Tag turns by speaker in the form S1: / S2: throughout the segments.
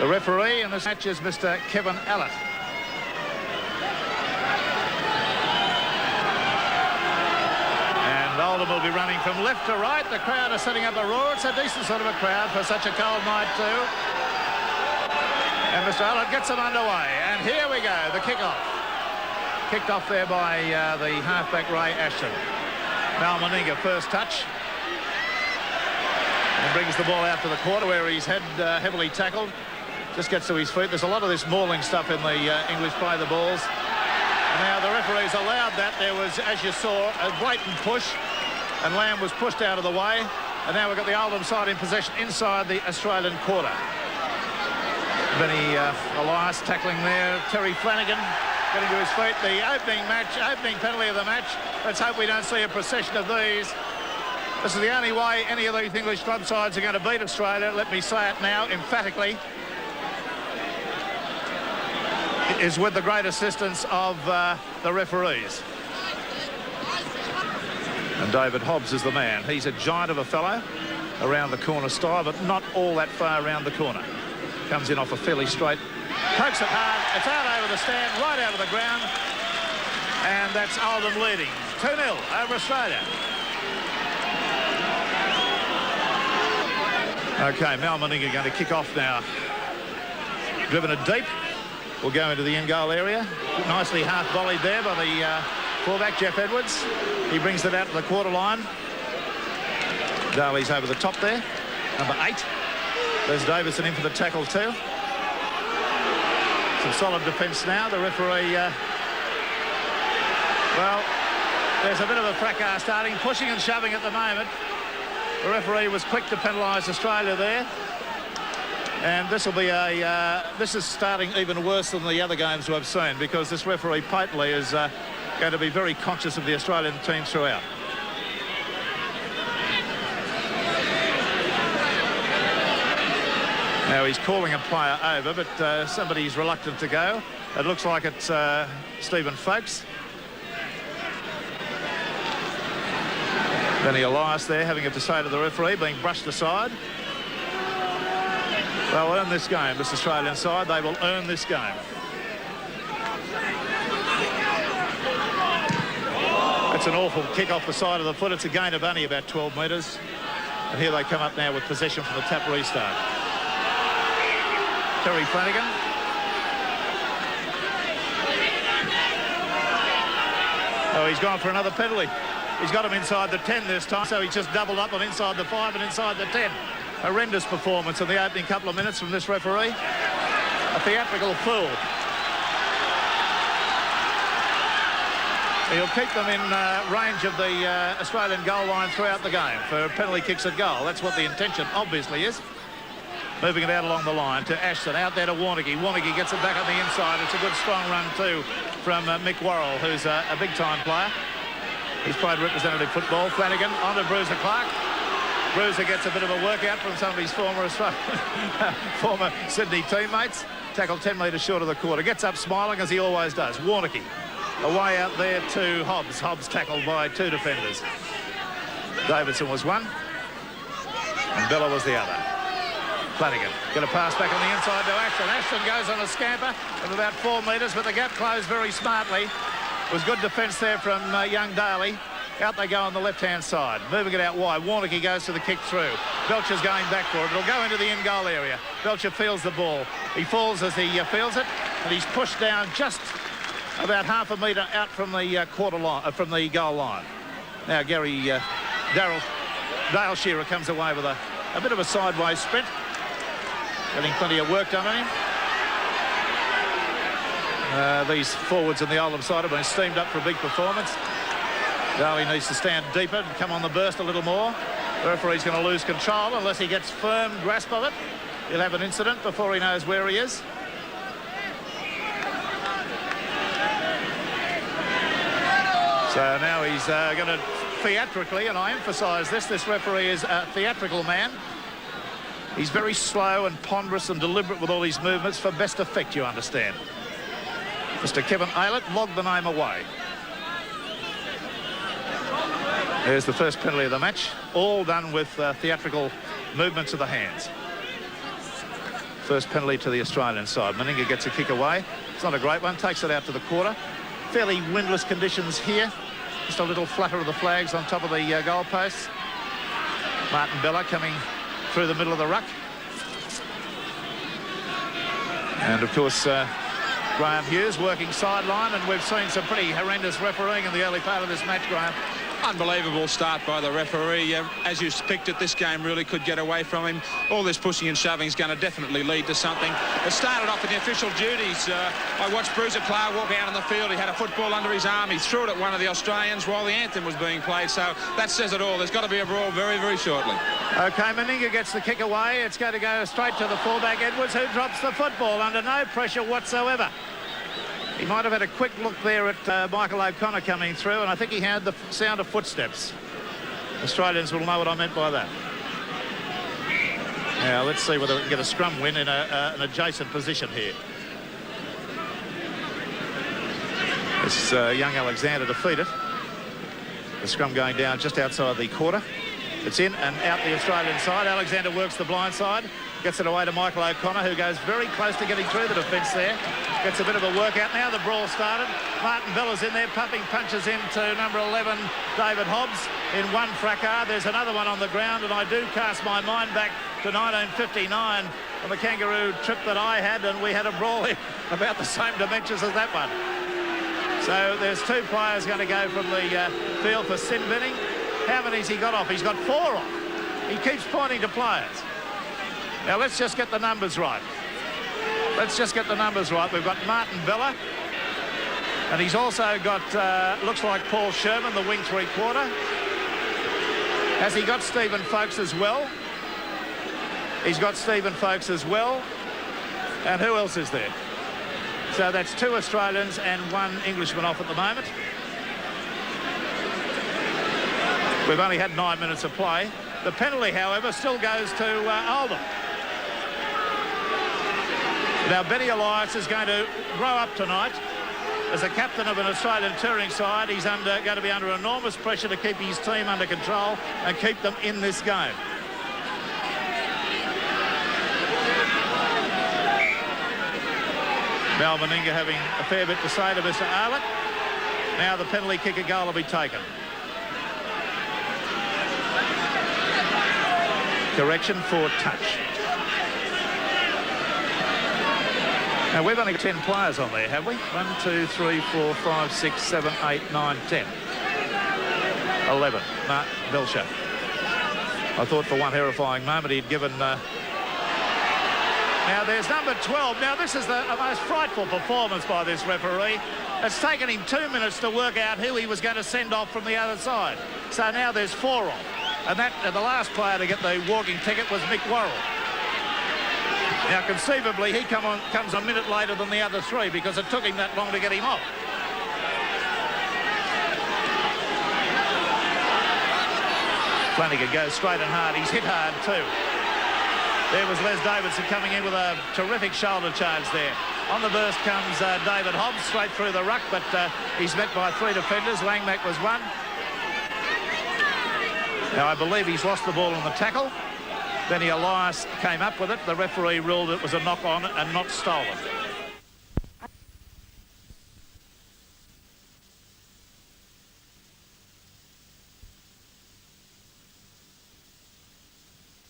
S1: The referee in this match is Mr. Kevin Allett. And Oldham will be running from left to right. The crowd are setting up a roar. It's a decent sort of a crowd for such a cold night too. And Mr. Allett gets them underway. And here we go, the kick-off. Kicked off there by the halfback Ray Ashton. Mal Meninga first touch. And brings the ball out to the quarter where he's heavily tackled. Just gets to his feet. There's a lot of this mauling stuff in the English play the balls. And now the referees allowed that. There was, as you saw, a blatant push. And Lamb was pushed out of the way. And now we've got the Oldham side in possession inside the Australian quarter. Benny Elias tackling there. Terry Flanagan getting to his feet. The opening penalty of the match. Let's hope we don't see a procession of these. This is the only way any of these English club sides are going to beat Australia. Let me say it now emphatically. Is with the great assistance of the referees. And David Hobbs is the man. He's a giant of a fellow around the corner style, but not all that far around the corner. Comes in off a fairly straight, pokes it hard. It's out over the stand, right out of the ground. And that's Oldham leading 2-0 over Australia. Okay, Mal Meninga going to kick off now. Driven it deep. Will go into the end goal area. Nicely half volleyed there by the fullback, Jeff Edwards. He brings it out to the quarter line. Daly's over the top there. Number 8. There's Davison in for the tackle too. Some solid defence now. The referee, well, there's a bit of a fracas starting, pushing and shoving at the moment. The referee was quick to penalise Australia there. And this will be this is starting even worse than the other games we've seen, because this referee patently is going to be very conscious of the Australian team throughout. Now he's calling a player over, but somebody's reluctant to go. It looks like it's Stephen Folkes. Benny Elias there having it to say to the referee, being brushed aside. They'll earn this game, this Australian side. They will earn this game. That's an awful kick off the side of the foot. It's a gain of only about 12 metres. And here they come up now with possession from the tap restart. Terry Flanagan. Oh, he's gone for another penalty. He's got him inside the 10 this time, so he's just doubled up on inside the 5 and inside the 10. Horrendous performance in the opening couple of minutes from this referee. A theatrical fool. He'll keep them in range of the Australian goal line throughout the game for penalty kicks at goal. That's what the intention obviously is. Moving it out along the line to Ashton, out there to Warneke. Warneke gets it back on the inside. It's a good strong run too from Mick Worrell, who's a big-time player. He's played representative football. Flanagan on to Bruiser Clark. Bruiser gets a bit of a workout from some of his former Sydney teammates. Tackled 10 metres short of the quarter. Gets up smiling as he always does. Warneke away out there to Hobbs. Hobbs tackled by 2 defenders. Davidson was one and Bella was the other. Flanagan going to pass back on the inside to Ashton. Ashton goes on a scamper of about 4 metres, but the gap closed very smartly. It was good defence there from young Daly. Out they go on the left-hand side. Moving it out wide. Warneke goes to the kick through. Belcher's going back for it. It'll go into the in-goal area. Belcher feels the ball. He falls as he feels it, and he's pushed down just about half a metre out from the quarter line, from the goal line. Now Dale Shearer comes away with a bit of a sideways sprint. Getting plenty of work done on him. These forwards in the Oldham side have been steamed up for a big performance. Daly needs to stand deeper and come on the burst a little more. The referee's going to lose control unless he gets firm grasp of it. He'll have an incident before he knows where he is. So now he's going to theatrically, and I emphasise this referee is a theatrical man. He's very slow and ponderous and deliberate with all these movements for best effect, you understand. Mr. Kevin Aylett logged the name away. There's the first penalty of the match, all done with theatrical movements of the hands. First penalty to the Australian side. Meninga gets a kick away. It's not a great one. Takes it out to the quarter. Fairly windless conditions here. Just a little flutter of the flags on top of the goalposts. Martin Bella coming through the middle of the ruck. And, of course, Graham Hughes working sideline, and we've seen some pretty horrendous refereeing in the early part of this match, Graham.
S2: Unbelievable start by the referee. As you picked it, this game really could get away from him. All this pushing and shoving is going to definitely lead to something. It started off with the official duties. I watched Bruiser Clark walk out on the field. He had a football under his arm. He threw it at one of the Australians while the anthem was being played. So that says it all. There's got to be a brawl very, very shortly.
S1: OK, Meninga gets the kick away. It's going to go straight to the fullback, Edwards, who drops the football under no pressure whatsoever. He might have had a quick look there at Michael O'Connor coming through, and I think he had the sound of footsteps. Australians will know what I meant by that. Now, let's see whether we can get a scrum win in an adjacent position here. It's young Alexander defeated. The scrum going down just outside the quarter. It's in and out the Australian side. Alexander works the blind side. Gets it away to Michael O'Connor, who goes very close to getting through the defence there. Gets a bit of a workout now. The brawl started. Martin Bella's in there, pumping punches into number 11, David Hobbs, in one fracas. There's another one on the ground, and I do cast my mind back to 1959 on the kangaroo trip that I had, and we had a brawl about the same dimensions as that one. So there's two players going to go from the field for sin binning. How many's he got off? He's got 4 off. He keeps pointing to players. Now, let's just get the numbers right. Let's just get the numbers right. We've got Martin Bella, and he's also got, looks like Paul Sherman, the wing 3/4. Has he got Stephen Folkes as well? He's got Stephen Folkes as well. And who else is there? So that's 2 Australians and 1 Englishman off at the moment. We've only had 9 minutes of play. The penalty, however, still goes to Oldham. Now, Benny Elias is going to grow up tonight as a captain of an Australian touring side. He's going to be under enormous pressure to keep his team under control and keep them in this game. Mal Meninga having a fair bit to say to Mr. Arlett. Now the penalty kick goal will be taken. Correction for touch. Now, we've only got 10 players on there, have we? 1, 2, 3, 4, 5, 6, 7, 8, 9, 10. 11. Mark Belcher. I thought for one terrifying moment he'd given... Now, there's number 12. Now, this is the most frightful performance by this referee. It's taken him 2 minutes to work out who he was going to send off from the other side. So now there's 4 off. And the last player to get the walking ticket was Mick Worrell. Now, conceivably, he comes a minute later than the other 3 because it took him that long to get him off. Flanagan goes straight and hard. He's hit hard too. There was Les Davidson coming in with a terrific shoulder charge there. On the burst comes David Hobbs straight through the ruck, but he's met by 3 defenders. Langmack was 1. Now, I believe he's lost the ball on the tackle. Benny Elias came up with it. The referee ruled it was a knock-on and not stolen.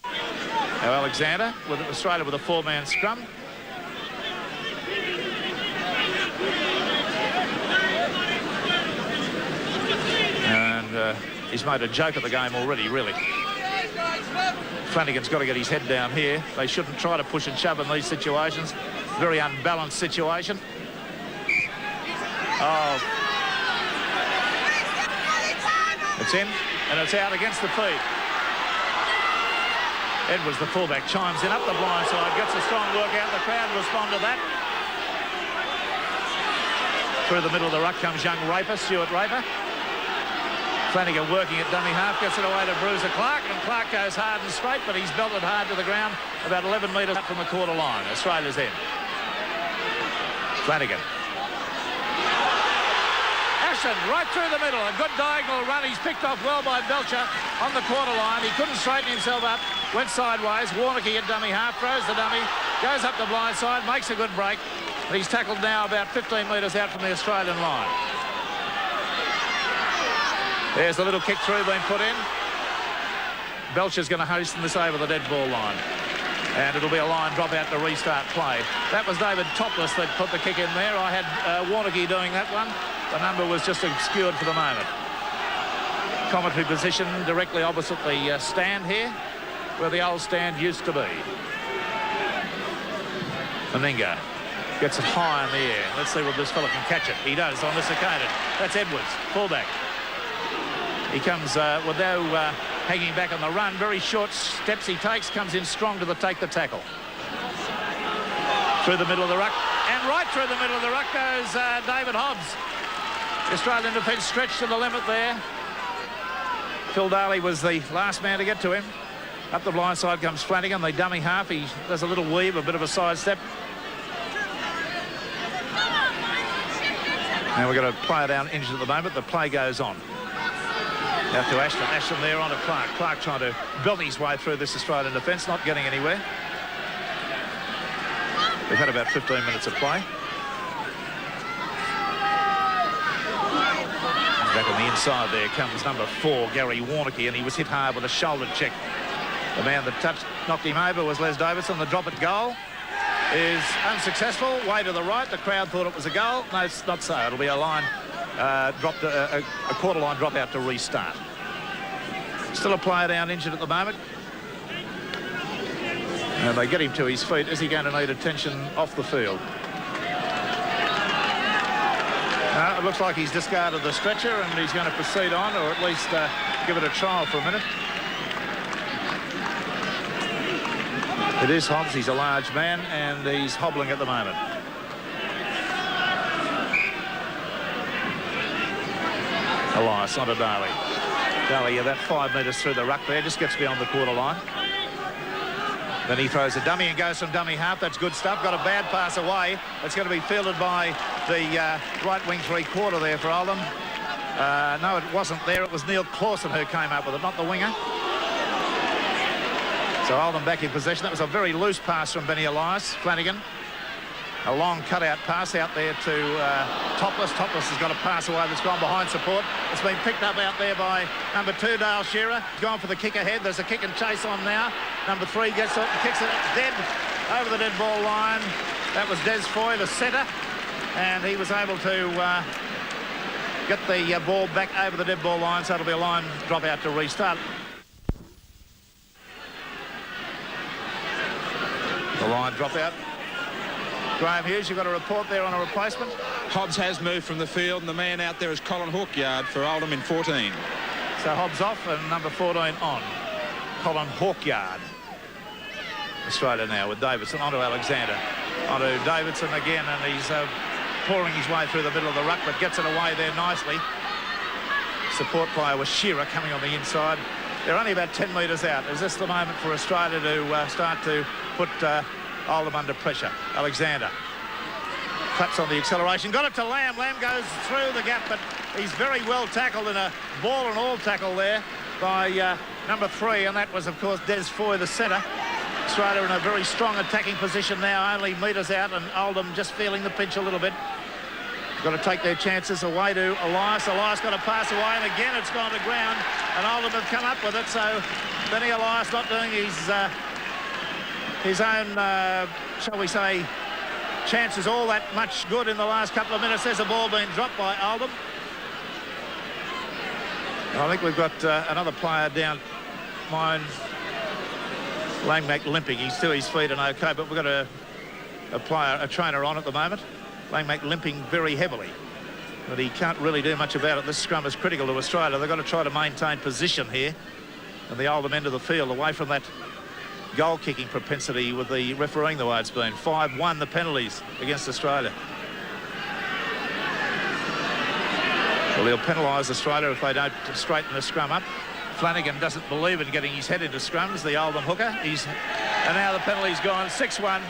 S1: Now, Alexander, with Australia with a 4-man scrum. And he's made a joke of the game already, really. Flanagan's got to get his head down here. They shouldn't try to push and shove in these situations. Very unbalanced situation. Oh. It's in, and it's out against the feed. Edwards, the fullback, chimes in up the blind side, gets a strong work out. The crowd respond to that. Through the middle of the ruck comes young Raper, Stuart Raper. Flanagan working at dummy half, gets it away to Bruiser Clark, and Clark goes hard and straight, but he's belted hard to the ground about 11 metres up from the quarter line. Australia's in. Flanagan. Ashton right through the middle, a good diagonal run. He's picked off well by Belcher on the quarter line. He couldn't straighten himself up, went sideways. Warnocky at dummy half, throws the dummy, Goes up the blind side, makes a good break. He's tackled now about 15 metres out from the Australian line. There's a little kick through being put in. Belcher's going to hasten this over the dead ball line. And it'll be a line drop out to restart play. That was David Topless that put the kick in there. I had Warneke doing that one. The number was just obscured for the moment. Commentary position directly opposite the stand here, where the old stand used to be. Meninga gets it high in the air. Let's see whether this fella can catch it. He does on this occasion. That's Edwards, fullback. He comes with no hanging back on the run. Very short steps he takes, comes in strong to take the tackle. Through the middle of the ruck, and right through the middle of the ruck goes David Hobbs. The Australian defence stretched to the limit there. Phil Daly was the last man to get to him. Up the blind side comes Flanagan, the dummy half. He does a little weave, a bit of a side step. And we're going to play it down injured at the moment. The play goes on. Out to Ashton. Ashton there on to Clark. Clark trying to belt his way through this Australian defence, not getting anywhere. We've had about 15 minutes of play. Back on the inside there comes number 4, Gary Warneke, and he was hit hard with a shoulder check. The man that knocked him over was Les Davidson. The drop at goal is unsuccessful. Way to the right. The crowd thought it was a goal. No, it's not so. It'll be a line dropped, a quarter line drop out to restart. Still a player down injured at the moment. And they get him to his feet. Is he going to need attention off the field? No, it looks like he's discarded the stretcher and he's going to proceed on, or at least give it a trial for a minute. It is Hobbs. He's a large man and he's hobbling at the moment. Elias onto Daly. Daly about 5 metres through the ruck there, just gets beyond the quarter line. Then he throws a dummy and goes from dummy half. That's good stuff. Got a bad pass away. It's going to be fielded by the right wing three-quarter there for Oldham. No, it wasn't there. It was Neil Clawson who came up with it, not the winger. So Oldham back in possession. That was a very loose pass from Benny Elias. Flanagan. A long cutout pass out there to Topless. Topless has got a pass away that's gone behind support. It's been picked up out there by number 2, Dale Shearer. Gone for the kick ahead. There's a kick and chase on now. Number 3 gets it and kicks it dead over the dead ball line. That was Des Foy, the centre, and he was able to get the ball back over the dead ball line, so it'll be a line drop out to restart. The line drop out. Graham Hughes, you've got a report there on a replacement.
S2: Hobbs has moved from the field, and the man out there is Colin Hawkyard for Oldham in 14.
S1: So Hobbs off and number 14 on. Colin Hawkyard. Australia now with Davidson onto Alexander. Onto Davidson again, and he's pouring his way through the middle of the ruck, but gets it away there nicely. Support player was Shearer coming on the inside. They're only about 10 metres out. Is this the moment for Australia to start to put Oldham under pressure? Alexander claps on the acceleration, got it to Lamb. Lamb goes through the gap, but he's very well tackled in a ball and all tackle there by number 3, and that was of course Des Foy, the centre. Australia in a very strong attacking position now, only metres out, and Oldham just feeling the pinch a little bit. Got to take their chances away to Elias. Elias got a pass away, and again it's gone to ground, and Oldham have come up with it. So Benny Elias not doing his own, shall we say, chances all that much good in the last couple of minutes. There's a ball being dropped by Oldham. I think we've got another player down mine. Langmack limping. He's to his feet and okay, but we've got a trainer on at the moment. Langmack limping very heavily, but he can't really do much about it. This scrum is critical to Australia. They've got to try to maintain position here at the Oldham end of the field, away from that goal-kicking propensity with the refereeing the way it's been. 5-1 the penalties against Australia. Well, he'll penalise Australia if they don't straighten the scrum up. Flanagan doesn't believe in getting his head into scrums, the Oldham hooker. And now the penalty's gone, 6-1.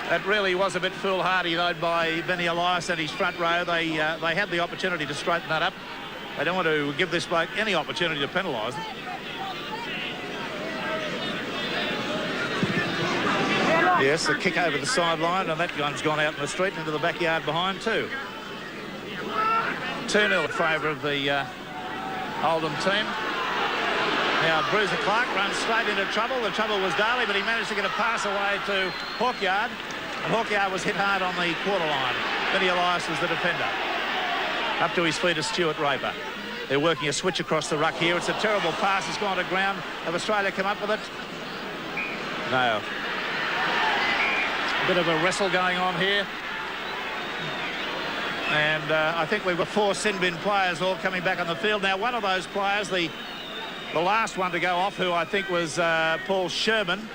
S1: That really was a bit foolhardy, though, by Benny Elias and his front row. They had the opportunity to straighten that up. They don't want to give this bloke any opportunity to penalise them. Yes, the kick over the sideline, and that one's gone out in the street into the backyard behind too. 2-0 in favour of the Oldham team. Now Bruiser Clark runs straight into trouble. The trouble was Daly, but he managed to get a pass away to Hawkyard, and Hawkyard was hit hard on the quarter line. Benny Elias was the defender. Up to his feet is Stuart Raper. They're working a switch across the ruck here. It's a terrible pass. It's gone to ground. Have Australia come up with it? No. A bit of a wrestle going on here. And I think we've got 4 sin bin players all coming back on the field. Now, one of those players, the last one to go off, who I think was Paul Sherman,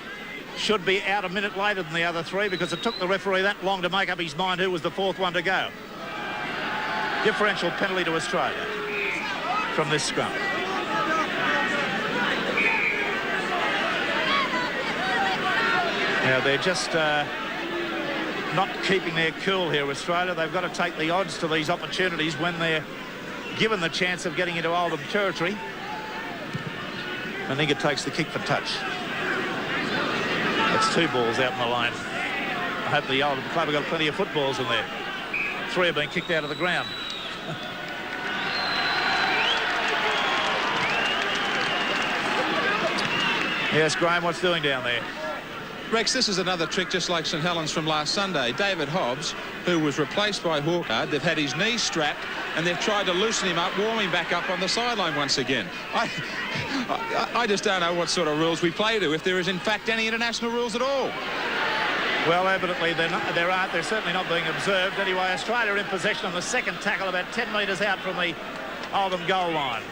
S1: should be out a minute later than the other 3 because it took the referee that long to make up his mind who was the 4th one to go. Differential penalty to Australia from this scrum. Now, they're just not keeping their cool here, Australia. They've got to take the odds to these opportunities when they're given the chance of getting into Oldham territory. Meninga takes the kick for touch. That's 2 balls out in the line. I hope the Oldham club have got plenty of footballs in there. 3 have been kicked out of the ground. Yes, Graham, what's doing down there?
S2: Rex, this is another trick just like St Helens from last Sunday. David Hobbs, who was replaced by Hawkyard, they've had his knees strapped and they've tried to loosen him up, warm him back up on the sideline once again. I just don't know what sort of rules we play to, if there is in fact any international rules at all.
S1: Well, evidently there aren't. They're certainly not being observed. Anyway, Australia in possession on the second tackle about 10 metres out from the Oldham goal line.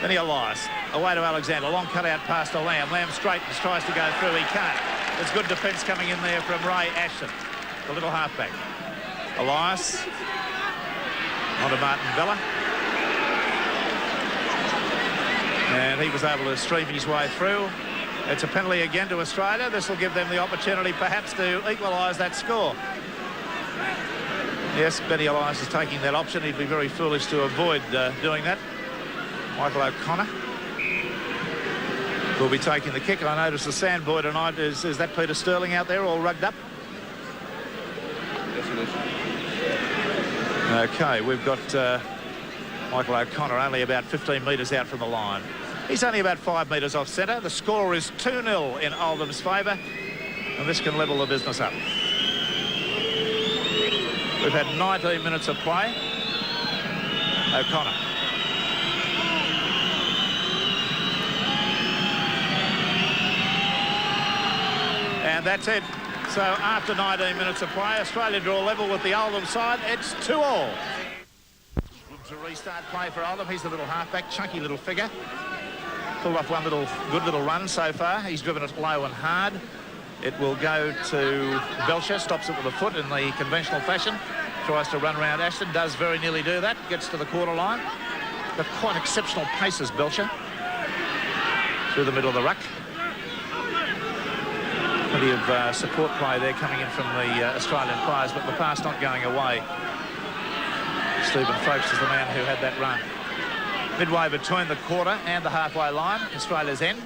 S1: Benny Elias, away to Alexander. Long cut-out pass to Lamb. Lamb straightens, tries to go through. He can't. There's good defence coming in there from Ray Ashton, the little halfback. Elias onto Martin Bella. And he was able to stream his way through. It's a penalty again to Australia. This will give them the opportunity perhaps to equalise that score. Yes, Benny Elias is taking that option. He'd be very foolish to avoid doing that. Michael O'Connor will be taking the kick. I noticed the sandboy tonight is that Peter Sterling out there all rugged up?
S2: Yes, it is.
S1: Okay, we've got Michael O'Connor only about 15 metres out from the line. He's only about 5 metres off centre. The score is 2-0 in Oldham's favour, and this can level the business up. We've had 19 minutes of play. O'Connor. And that's it. So after 19 minutes of play, Australia draw level with the Oldham side. It's 2-2. To restart play for Oldham. He's the little halfback, chunky little figure. Pulled off one good little run so far. He's driven it low and hard. It will go to Belcher, stops it with a foot in the conventional fashion. Tries to run around Ashton, does very nearly do that. Gets to the quarter line. Got quite exceptional paces, Belcher. Through the middle of the ruck. Plenty of support play there coming in from the Australian players, but the pass not going away. Stephen Folks is the man who had that run. Midway between the quarter and the halfway line, Australia's end.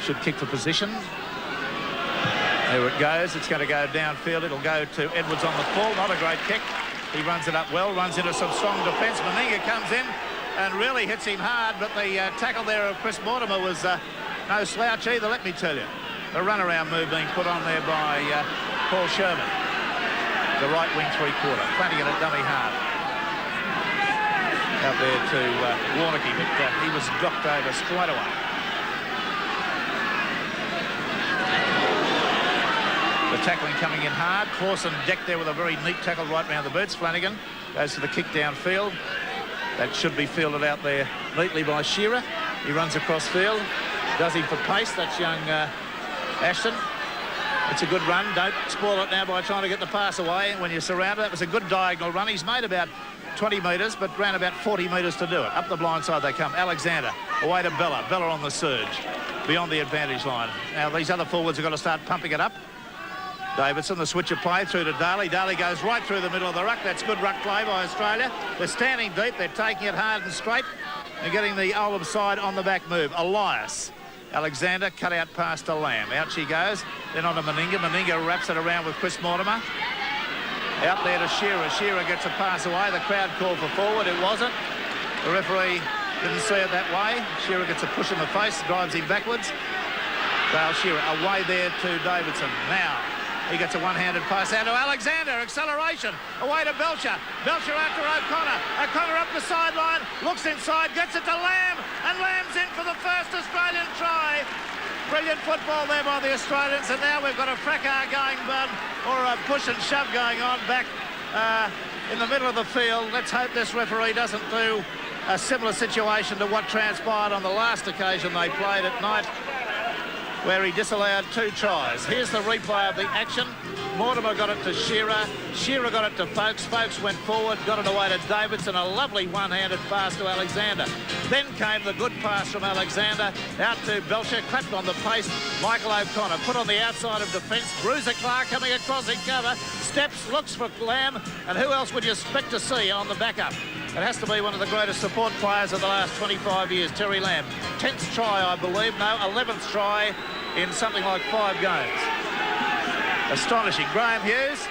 S1: Should kick for position. There it goes. It's going to go downfield. It'll go to Edwards on the full. Not a great kick. He runs it up well, runs into some strong defence. Meninga comes in and really hits him hard, but the tackle there of Chris Mortimer was no slouch either, let me tell you. The runaround move being put on there by Paul Sherman. The right wing three-quarter. Flanagan at dummy half. Out there to Warnocky, but he was dropped over straight away. The tackling coming in hard. Clawson decked there with a very neat tackle right round the boots. Flanagan goes to the kick downfield. That should be fielded out there neatly by Shearer. He runs across field. Does him for pace. That's young Ashton. It's a good run. Don't spoil it now by trying to get the pass away when you're surrounded. That was a good diagonal run. He's made about 20 metres, but ran about 40 metres to do it. Up the blind side they come. Alexander away to Bella. Bella on the surge beyond the advantage line. Now these other forwards have got to start pumping it up. Davidson, the switch of play through to Daly. Daly goes right through the middle of the ruck. That's good ruck play by Australia. They're standing deep. They're taking it hard and straight and getting the Oldham side on the back move. Elias Alexander cut out pass to Lamb. Out she goes. Then on to Meninga. Meninga wraps it around with Chris Mortimer. Out there to Shearer. Shearer gets a pass away. The crowd called for forward. It wasn't. The referee didn't see it that way. Shearer gets a push in the face, drives him backwards. Dale Shearer away there to Davidson. Now he gets a one-handed pass out to Alexander. Acceleration away to Belcher. Belcher after O'Connor. O'Connor up the sideline. Looks inside. Gets it to Lamb. And Lamb's in for the first Australian try. Brilliant football there by the Australians. And now we've got a fracas going, or a push and shove going on back in the middle of the field. Let's hope this referee doesn't do a similar situation to what transpired on the last occasion they played at night, where he disallowed 2 tries. Here's the replay of the action. Mortimer got it to Shearer. Shearer got it to Folkes. Folkes went forward, got it away to Davidson. A lovely one-handed pass to Alexander. Then came the good pass from Alexander out to Belcher. Clapped on the pace. Michael O'Connor put on the outside of defence. Bruiser Clark coming across in cover. Steps, looks for Lamb. And who else would you expect to see on the backup? It has to be one of the greatest support players of the last 25 years, Terry Lamb. 10th try, I believe. No, 11th try in something like 5 games. Astonishing. Graham Hughes.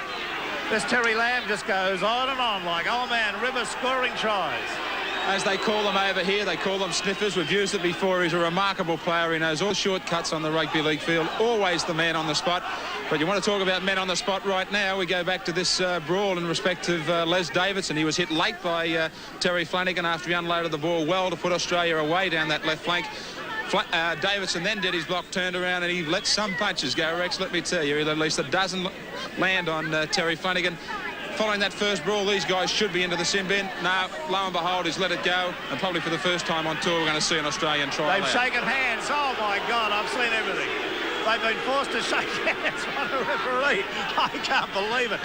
S1: This Terry Lamb just goes on and on like old man River scoring tries.
S2: As they call them over here, they call them sniffers. We've used it before. He's a remarkable player. He knows all shortcuts on the rugby league field. Always the man on the spot. But you want to talk about men on the spot right now. We go back to this brawl in respect of Les Davidson. He was hit late by Terry Flanagan after he unloaded the ball well to put Australia away down that left flank. Davidson then did his block, turned around, and he let some punches go, Rex, let me tell you. At least a dozen land on Terry Flanagan. Following that first brawl, these guys should be into the sin bin. No, lo and behold, he's let it go, and probably for the first time on tour, we're going to see an Australian try.
S1: They've shaken hands. Oh, my God, I've seen everything. They've been forced to shake hands by the referee. I can't believe it.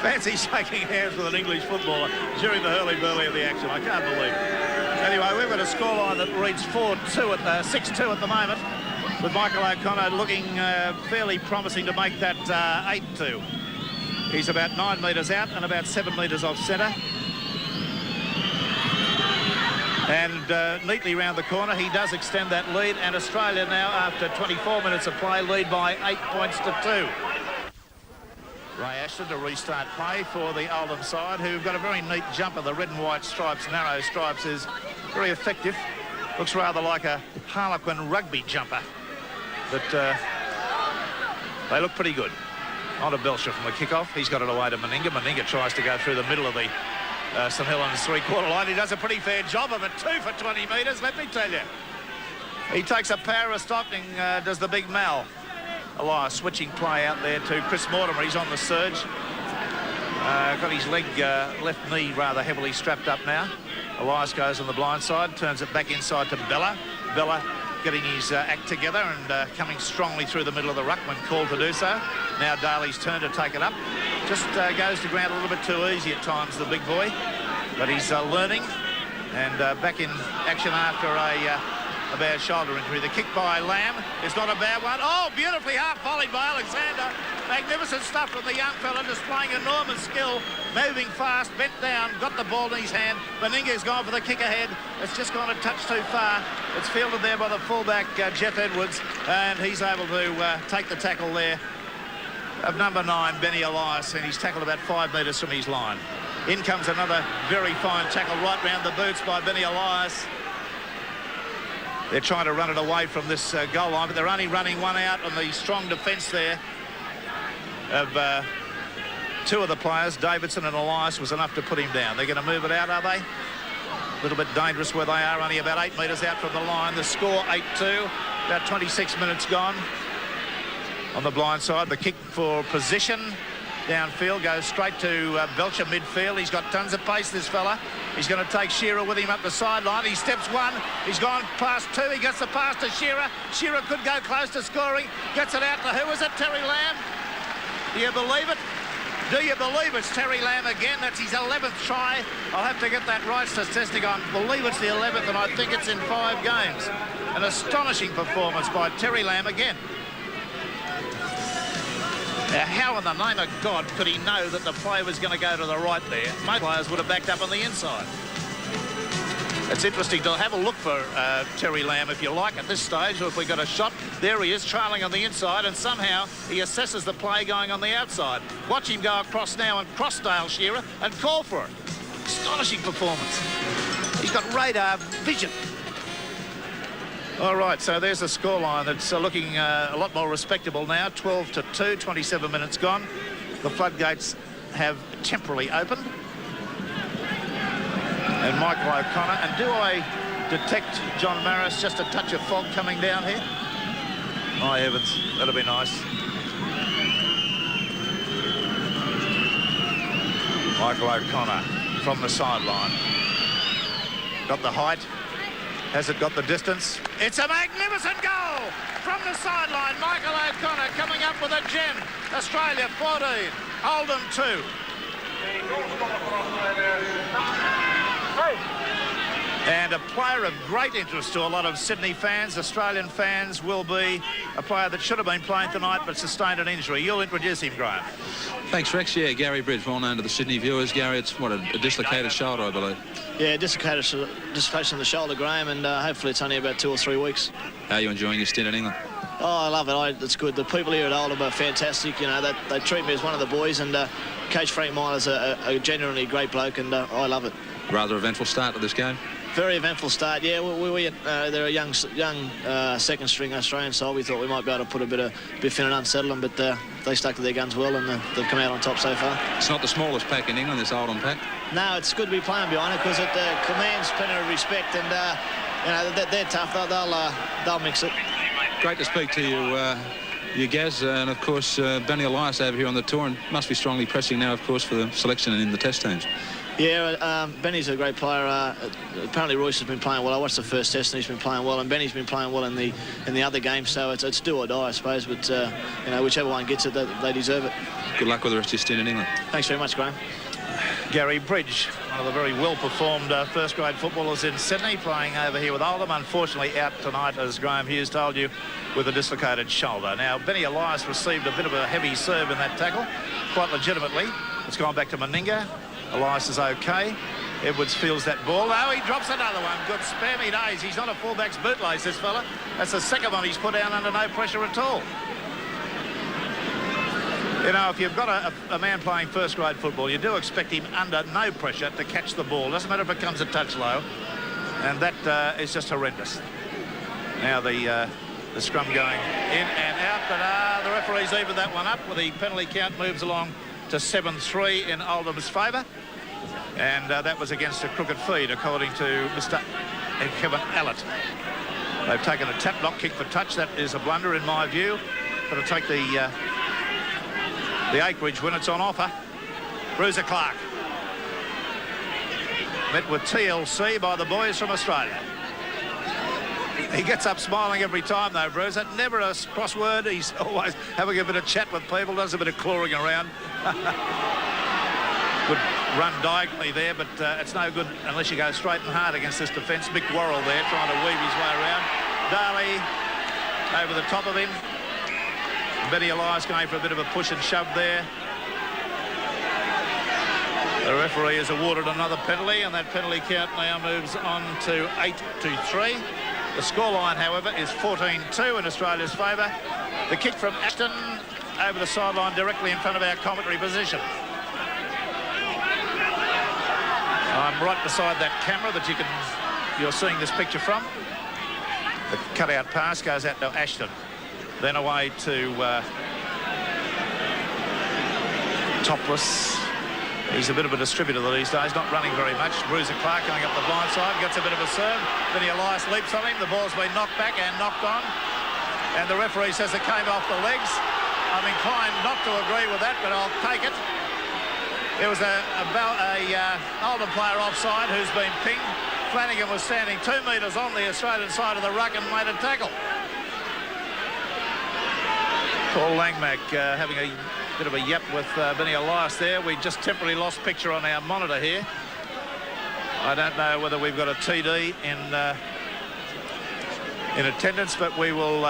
S1: Fancy shaking hands with an English footballer during the hurly-burly of the action. I can't believe it. Anyway, we've got a scoreline that reads 4-2 at 6-2 at the moment, with Michael O'Connor looking fairly promising to make that 8-2. He's about 9 metres out and about 7 metres off centre. And neatly round the corner, he does extend that lead, and Australia now, after 24 minutes of play, lead by 8 points to 2. Ray Ashton to restart play for the Oldham side, who've got a very neat jumper. The red and white stripes, narrow stripes, is very effective. Looks rather like a Harlequin rugby jumper. But they look pretty good. On to Belcher from the kickoff. He's got it away to Meninga. Meninga tries to go through the middle of the St Helens three-quarter line. He does a pretty fair job of it. 2 for 20 metres, let me tell you. He takes a power of stopping, does the big Mal. Elias switching play out there to Chris Mortimer. He's on the surge. Got his leg, left knee rather heavily strapped up now. Elias goes on the blind side, turns it back inside to Bella. Bella getting his act together and coming strongly through the middle of the ruck when called to do so. Now Daly's turn to take it up. Just goes to ground a little bit too easy at times, the big boy. But he's learning and back in action after a bad shoulder injury. The kick by Lamb is not a bad one. Oh, beautifully half-volleyed by Alexander. Magnificent stuff from the young fella, displaying enormous skill, moving fast, bent down, got the ball in his hand. Meninga's gone for the kick ahead. It's just gone a touch too far. It's fielded there by the fullback, Jeff Edwards, and he's able to take the tackle there of number 9, Benny Elias, and he's tackled about 5 metres from his line. In comes another very fine tackle right round the boots by Benny Elias. They're trying to run it away from this goal line, but they're only running one out on the strong defence there of 2 of the players. Davidson and Elias was enough to put him down. They're going to move it out, are they? A little bit dangerous where they are, only about 8 metres out from the line. The score 8-2, about 26 minutes gone. On the blind side, the kick for position downfield goes straight to Belcher midfield. He's got tons of pace, this fella. He's going to take Shearer with him up the sideline. He steps 1. He's gone past 2. He gets the pass to Shearer. Shearer could go close to scoring. Gets it out to who is it? Terry Lamb. Do you believe it? Do you believe it's Terry Lamb again? That's his 11th try. I'll have to get that right statistic. I believe it's the 11th, and I think it's in 5 games. An astonishing performance by Terry Lamb again. Now, how in the name of God could he know that the play was going to go to the right there? Most players would have backed up on the inside. It's interesting to have a look for Terry Lamb, if you like, at this stage, or if we got a shot. There he is, trailing on the inside, and somehow he assesses the play going on the outside. Watch him go across now and cross Dale Shearer and call for it. Astonishing performance. He's got radar vision. All right, so there's a scoreline that's looking a lot more respectable now. 12-2, 27 minutes gone. The floodgates have temporarily opened. And Michael O'Connor. And do I detect, John Maris, just a touch of fog coming down here? Oh, heavens, that'll be nice. Michael O'Connor from the sideline. Got the height. Has it got the distance? It's a magnificent goal from the sideline. Michael O'Connor coming up with a gem. Australia 14, Oldham 2. And a player of great interest to a lot of Sydney fans, Australian fans, will be a player that should have been playing tonight but sustained an injury. You'll introduce him, Graham.
S2: Thanks, Rex. Yeah, Gary Bridge, well known to the Sydney viewers. Gary, it's what, a dislocated shoulder, I believe.
S3: Yeah, dislocation of the shoulder, Graham, and hopefully it's only about 2 or 3 weeks.
S2: How are you enjoying your stint in England?
S3: Oh, I love it. It's good. The people here at Oldham are fantastic. You know, they treat me as one of the boys, and Coach Frank Miller's a genuinely great bloke, and I love it.
S2: Rather eventful start to this game.
S3: Very eventful start. Yeah, they're a young second string Australian side. We thought we might be able to put a bit of biff in and unsettle them, but they stuck to their guns well, and they've come out on top so far.
S2: It's not the smallest pack in England, this Oldham pack.
S3: No, it's good to be playing behind it because it commands plenty of respect, and you know, they're tough. They'll mix it.
S2: Great to speak to you, Gaz, and of course Benny Elias over here on the tour, and must be strongly pressing now, of course, for the selection and in the test teams.
S3: Yeah, Benny's a great player. Apparently Royce has been playing well. I watched the first test and he's been playing well, and Benny's been playing well in the other games. So it's do or die, I suppose. But you know, whichever one gets it, they deserve it.
S2: Good luck with the rest of your stint in England.
S3: Thanks very much, Graham.
S1: Gary Bridge, one of the very well-performed first-grade footballers in Sydney, playing over here with Oldham. Unfortunately, out tonight, as Graham Hughes told you, with a dislocated shoulder. Now, Benny Elias received a bit of a heavy serve in that tackle, quite legitimately. It's gone back to Meninga. Elias is okay. Edwards feels that ball. Oh, he drops another one. Good spammy days. He's not a fullback's bootlace, this fella. That's the second one he's put down under no pressure at all. You know, if you've got a man playing first-grade football, you do expect him under no pressure to catch the ball. Doesn't matter if it comes a touch low. And that is just horrendous. Now the scrum going in and out, but the referee's evened that one up with the penalty count moves along to 7-3 in Oldham's favour. And that was against a crooked feed, according to Mr. Kevin Allett. They've taken a tap block kick for touch. That is a blunder, in my view. Got to take the acreage when it's on offer. Bruiser Clark. Met with TLC by the boys from Australia. He gets up smiling every time, though, Bruiser. Never a crossword. He's always having a bit of chat with people, does a bit of clawing around. Good run diagonally there, but it's no good unless you go straight and hard against this defence. Mick Worrell there trying to weave his way around. Daly over the top of him. Benny Elias going for a bit of a push and shove there. The referee has awarded another penalty, and that penalty count now moves on to 8-3. The scoreline, however, is 14-2 in Australia's favour. The kick from Ashton over the sideline directly in front of our commentary position. I'm right beside that camera that you're seeing this picture from. The cutout pass goes out to Ashton. Then away to Topless. He's a bit of a distributor these days, not running very much. Bruiser Clark going up the blind side, gets a bit of a serve. Benny Elias leaps on him. The ball's been knocked back and knocked on. And the referee says it came off the legs. I'm inclined not to agree with that, but I'll take it. There was a Oldham player offside who's been pinged. Flanagan was standing 2 metres on the Australian side of the ruck and made a tackle. Paul Langmack having a bit of a yap with Benny Elias there. We just temporarily lost picture on our monitor here. I don't know whether we've got a TD in attendance, but we will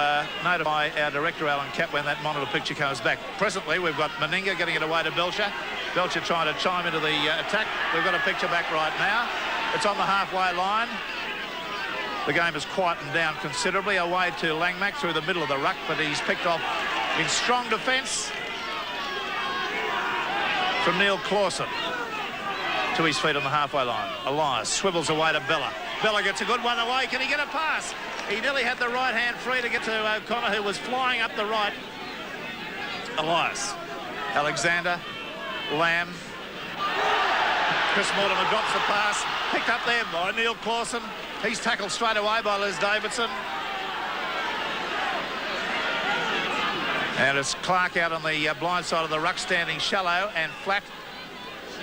S1: notify our director, Alan Capp, when that monitor picture comes back. Presently, we've got Meninga getting it away to Belcher. Belcher trying to chime into the attack. We've got a picture back right now. It's on the halfway line. The game has quietened down considerably. Away to Langmack through the middle of the ruck, but he's picked off in strong defence from Neil Clawson. To his feet on the halfway line. Elias swivels away to Bella. Bella gets a good one away. Can he get a pass? He nearly had the right hand free to get to O'Connor, who was flying up the right. Elias. Alexander. Lamb. Chris Mortimer drops the pass. Picked up there by Neil Clawson. He's tackled straight away by Liz Davidson. And it's Clark out on the blind side of the ruck, standing shallow and flat,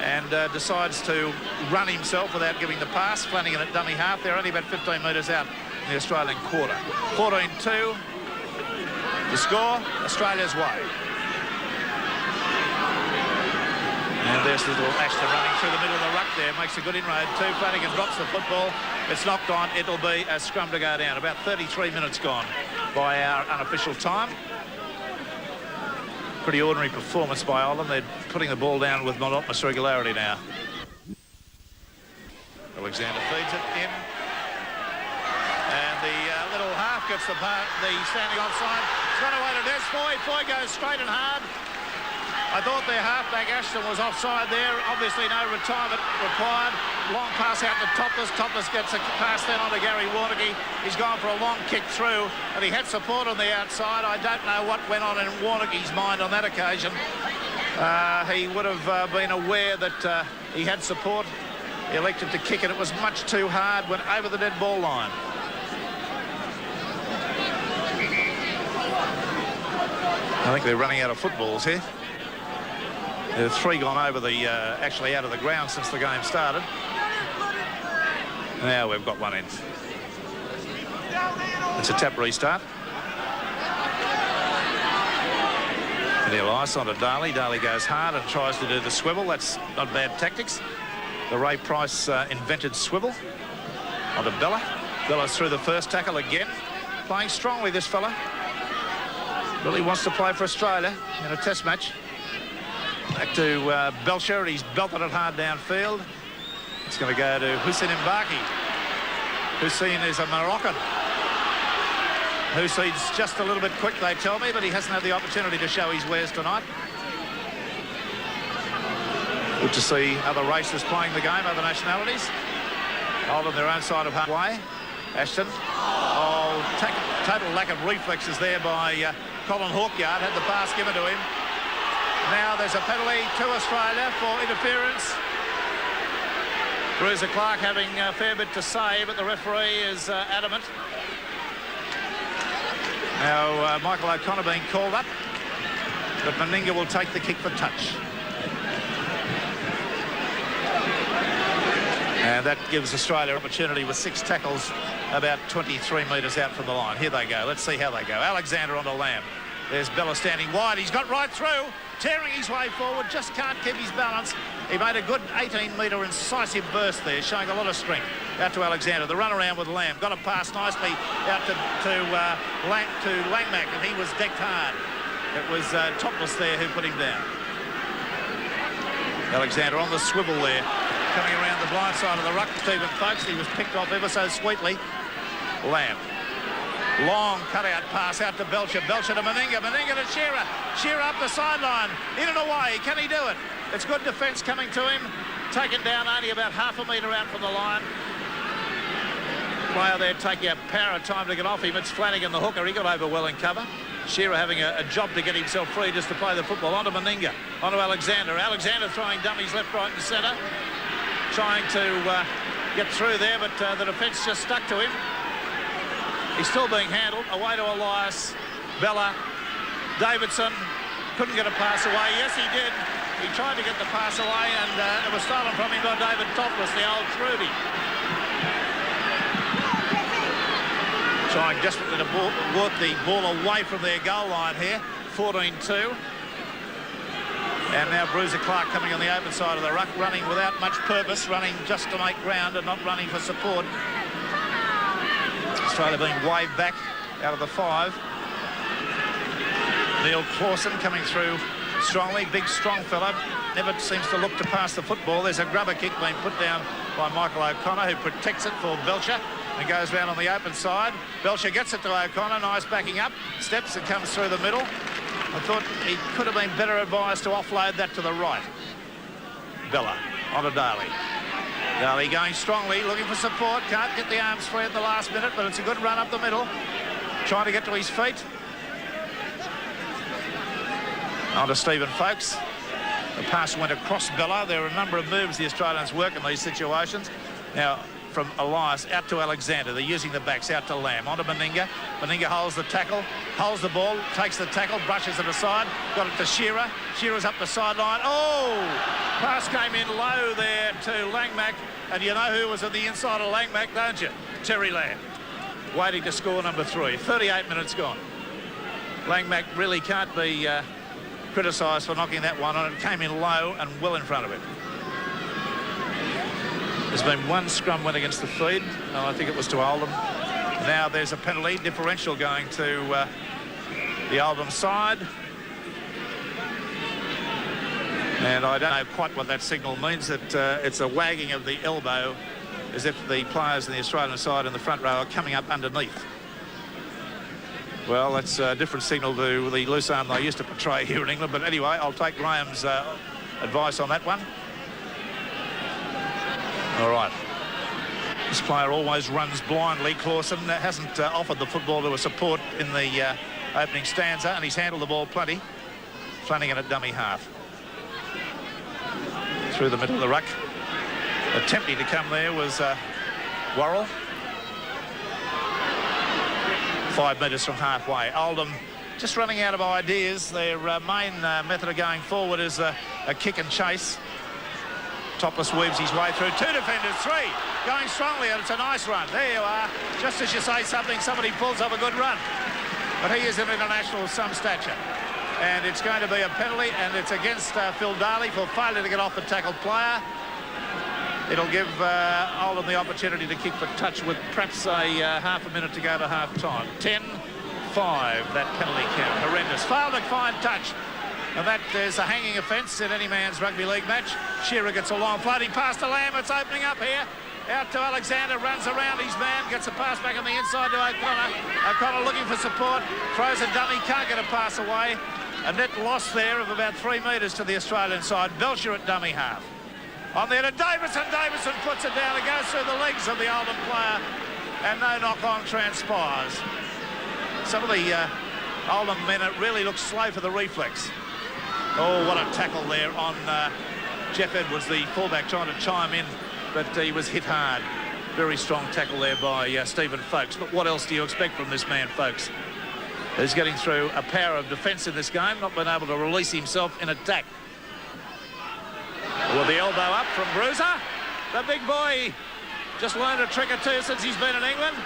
S1: and decides to run himself without giving the pass. Flanagan at dummy half. They're only about 15 metres out in the Australian quarter. 14-2. The score, Australia's way. And there's little Ashton running through the middle of the ruck there. Makes a good inroad too. Flanagan drops the football. It's knocked on. It'll be a scrum to go down. About 33 minutes gone by our unofficial time. Pretty ordinary performance by Oldham. They're putting the ball down with monotonous regularity now. Alexander feeds it in. And the little half gets the standing offside. It's run away to Des Foy. Foy goes straight and hard. I thought their halfback Ashton was offside there. Obviously no retirement required. Long pass out to Topless. Topless gets a pass then on to Gary Warneke. He's gone for a long kick through, and he had support on the outside. I don't know what went on in Warneke's mind on that occasion. He would have been aware that he had support. He elected to kick it. It was much too hard. Went over the dead ball line. I think they're running out of footballs here. There's 3 gone over the, actually out of the ground since the game started. Now we've got one in. It's a tap restart. Neil Ice onto Daly. Daly goes hard and tries to do the swivel. That's not bad tactics. The Ray Price invented swivel. Onto Bella. Bella's through the first tackle again. Playing strongly, this fella. Really wants to play for Australia in a test match. Back to Belcher. He's belted it hard downfield. It's going to go to Hussein Mbaki. Hussein is a Moroccan. Hussein's just a little bit quick, they tell me, but he hasn't had the opportunity to show his wares tonight. Good to see other races playing the game, other nationalities. All on their own side of halfway. Ashton. Oh, total lack of reflexes there by Colin Hawkyard. Had the pass given to him. Now there's a penalty to Australia for interference. Bruiser Clark having a fair bit to say, but the referee is adamant. Now Michael O'Connor being called up, but Meninga will take the kick for touch. And that gives Australia opportunity with 6 tackles about 23 metres out from the line. Here they go. Let's see how they go. Alexander onto Lamb. There's Bella standing wide. He's got right through, tearing his way forward, just can't keep his balance. He made a good 18-metre incisive burst there, showing a lot of strength. Out to Alexander. The run around with Lamb. Got a pass nicely out to Langmack, and he was decked hard. It was Topless there who put him down. Alexander on the swivel there, coming around the blind side of the ruck. Stephen Folkes, he was picked off ever so sweetly. Lamb. Long cutout pass out to Belcher. Belcher to Meninga. Meninga to Shearer. Shearer up the sideline. In and away. Can he do it? It's good defence coming to him. Taken down only about half a metre out from the line. Player there taking a power of time to get off him. It's Flanagan, the hooker. He got over well in cover. Shearer having a job to get himself free just to play the football. Onto Meninga. Onto Alexander. Alexander throwing dummies left, right and centre. Trying to get through there, but the defence just stuck to him. He's still being handled. Away to Elias. Bella. Davidson. Couldn't get a pass away. Yes, he did. He tried to get the pass away, and it was stolen from him by David Topless, the old Trudy. Trying desperately to work the ball away from their goal line here. 14-2. And now Bruiser Clark coming on the open side of the ruck, running without much purpose, running just to make ground and not running for support. Australia being waved back out of the 5. Neil Clawson coming through strongly. Big, strong fellow. Never seems to look to pass the football. There's a grubber kick being put down by Michael O'Connor, who protects it for Belcher and goes round on the open side. Belcher gets it to O'Connor, nice backing up, steps and comes through the middle. I thought he could have been better advised to offload that to the right. Bella on to Daly. Daly going strongly, looking for support, can't get the arms free at the last minute, but it's a good run up the middle, trying to get to his feet. On to Stephen Folkes. The pass went across Bella. There are a number of moves the Australians work in these situations. Now, from Elias out to Alexander. They're using the backs out to Lamb. On to Meninga. Meninga holds the tackle, holds the ball, takes the tackle, brushes it aside. Got it to Shearer. Shearer's up the sideline. Oh! Pass came in low there to Langmack. And you know who was on the inside of Langmack, don't you? Terry Lamb. Waiting to score number 3. 38 minutes gone. Langmack really can't be criticised for knocking that one on. It came in low and well in front of him. There's been one scrum win against the feed. I think it was to Oldham. Now there's a penalty differential going to the Oldham side. And I don't know quite what that signal means, that it's a wagging of the elbow as if the players in the Australian side in the front row are coming up underneath. Well, that's a different signal to the loose arm they used to portray here in England. But anyway, I'll take Graham's advice on that one. All right. This player always runs blindly. Clausen hasn't offered the football to a support in the opening stanza, and he's handled the ball plenty. Flanagan at dummy half. Through the middle of the ruck. Attempting to come there was Worrell. 5 metres from halfway. Oldham just running out of ideas. Their main method of going forward is a kick and chase. Topless weaves his way through. 2 defenders, 3 going strongly, and it's a nice run. There you are. Just as you say something, somebody pulls up a good run. But he is an international of some stature. And it's going to be a penalty, and it's against Phil Daly for failure to get off the tackled player. It'll give Oldham the opportunity to kick for touch with perhaps a half a minute to go to half-time. 10-5, that penalty count. Horrendous. Failed to find touch. And that is a hanging offence in any man's rugby league match. Shearer gets a long floating pass to Lamb. It's opening up here. Out to Alexander, runs around his man, gets a pass back on the inside to O'Connor. O'Connor looking for support, throws a dummy, can't get a pass away. A net loss there of about 3 metres to the Australian side. Belcher at dummy half. On there to Davison. Davison puts it down. It goes through the legs of the Oldham player, and no knock-on transpires. Some of the Oldham men, it really looks slow for the reflex. Oh, what a tackle there on Jeff Edwards, the fullback, trying to chime in, but he was hit hard. Very strong tackle there by Stephen Folkes. But what else do you expect from this man, Folkes? He's getting through a power of defence in this game, not been able to release himself in attack. With the elbow up from Bruiser. The big boy just learned a trick or two since he's been in England.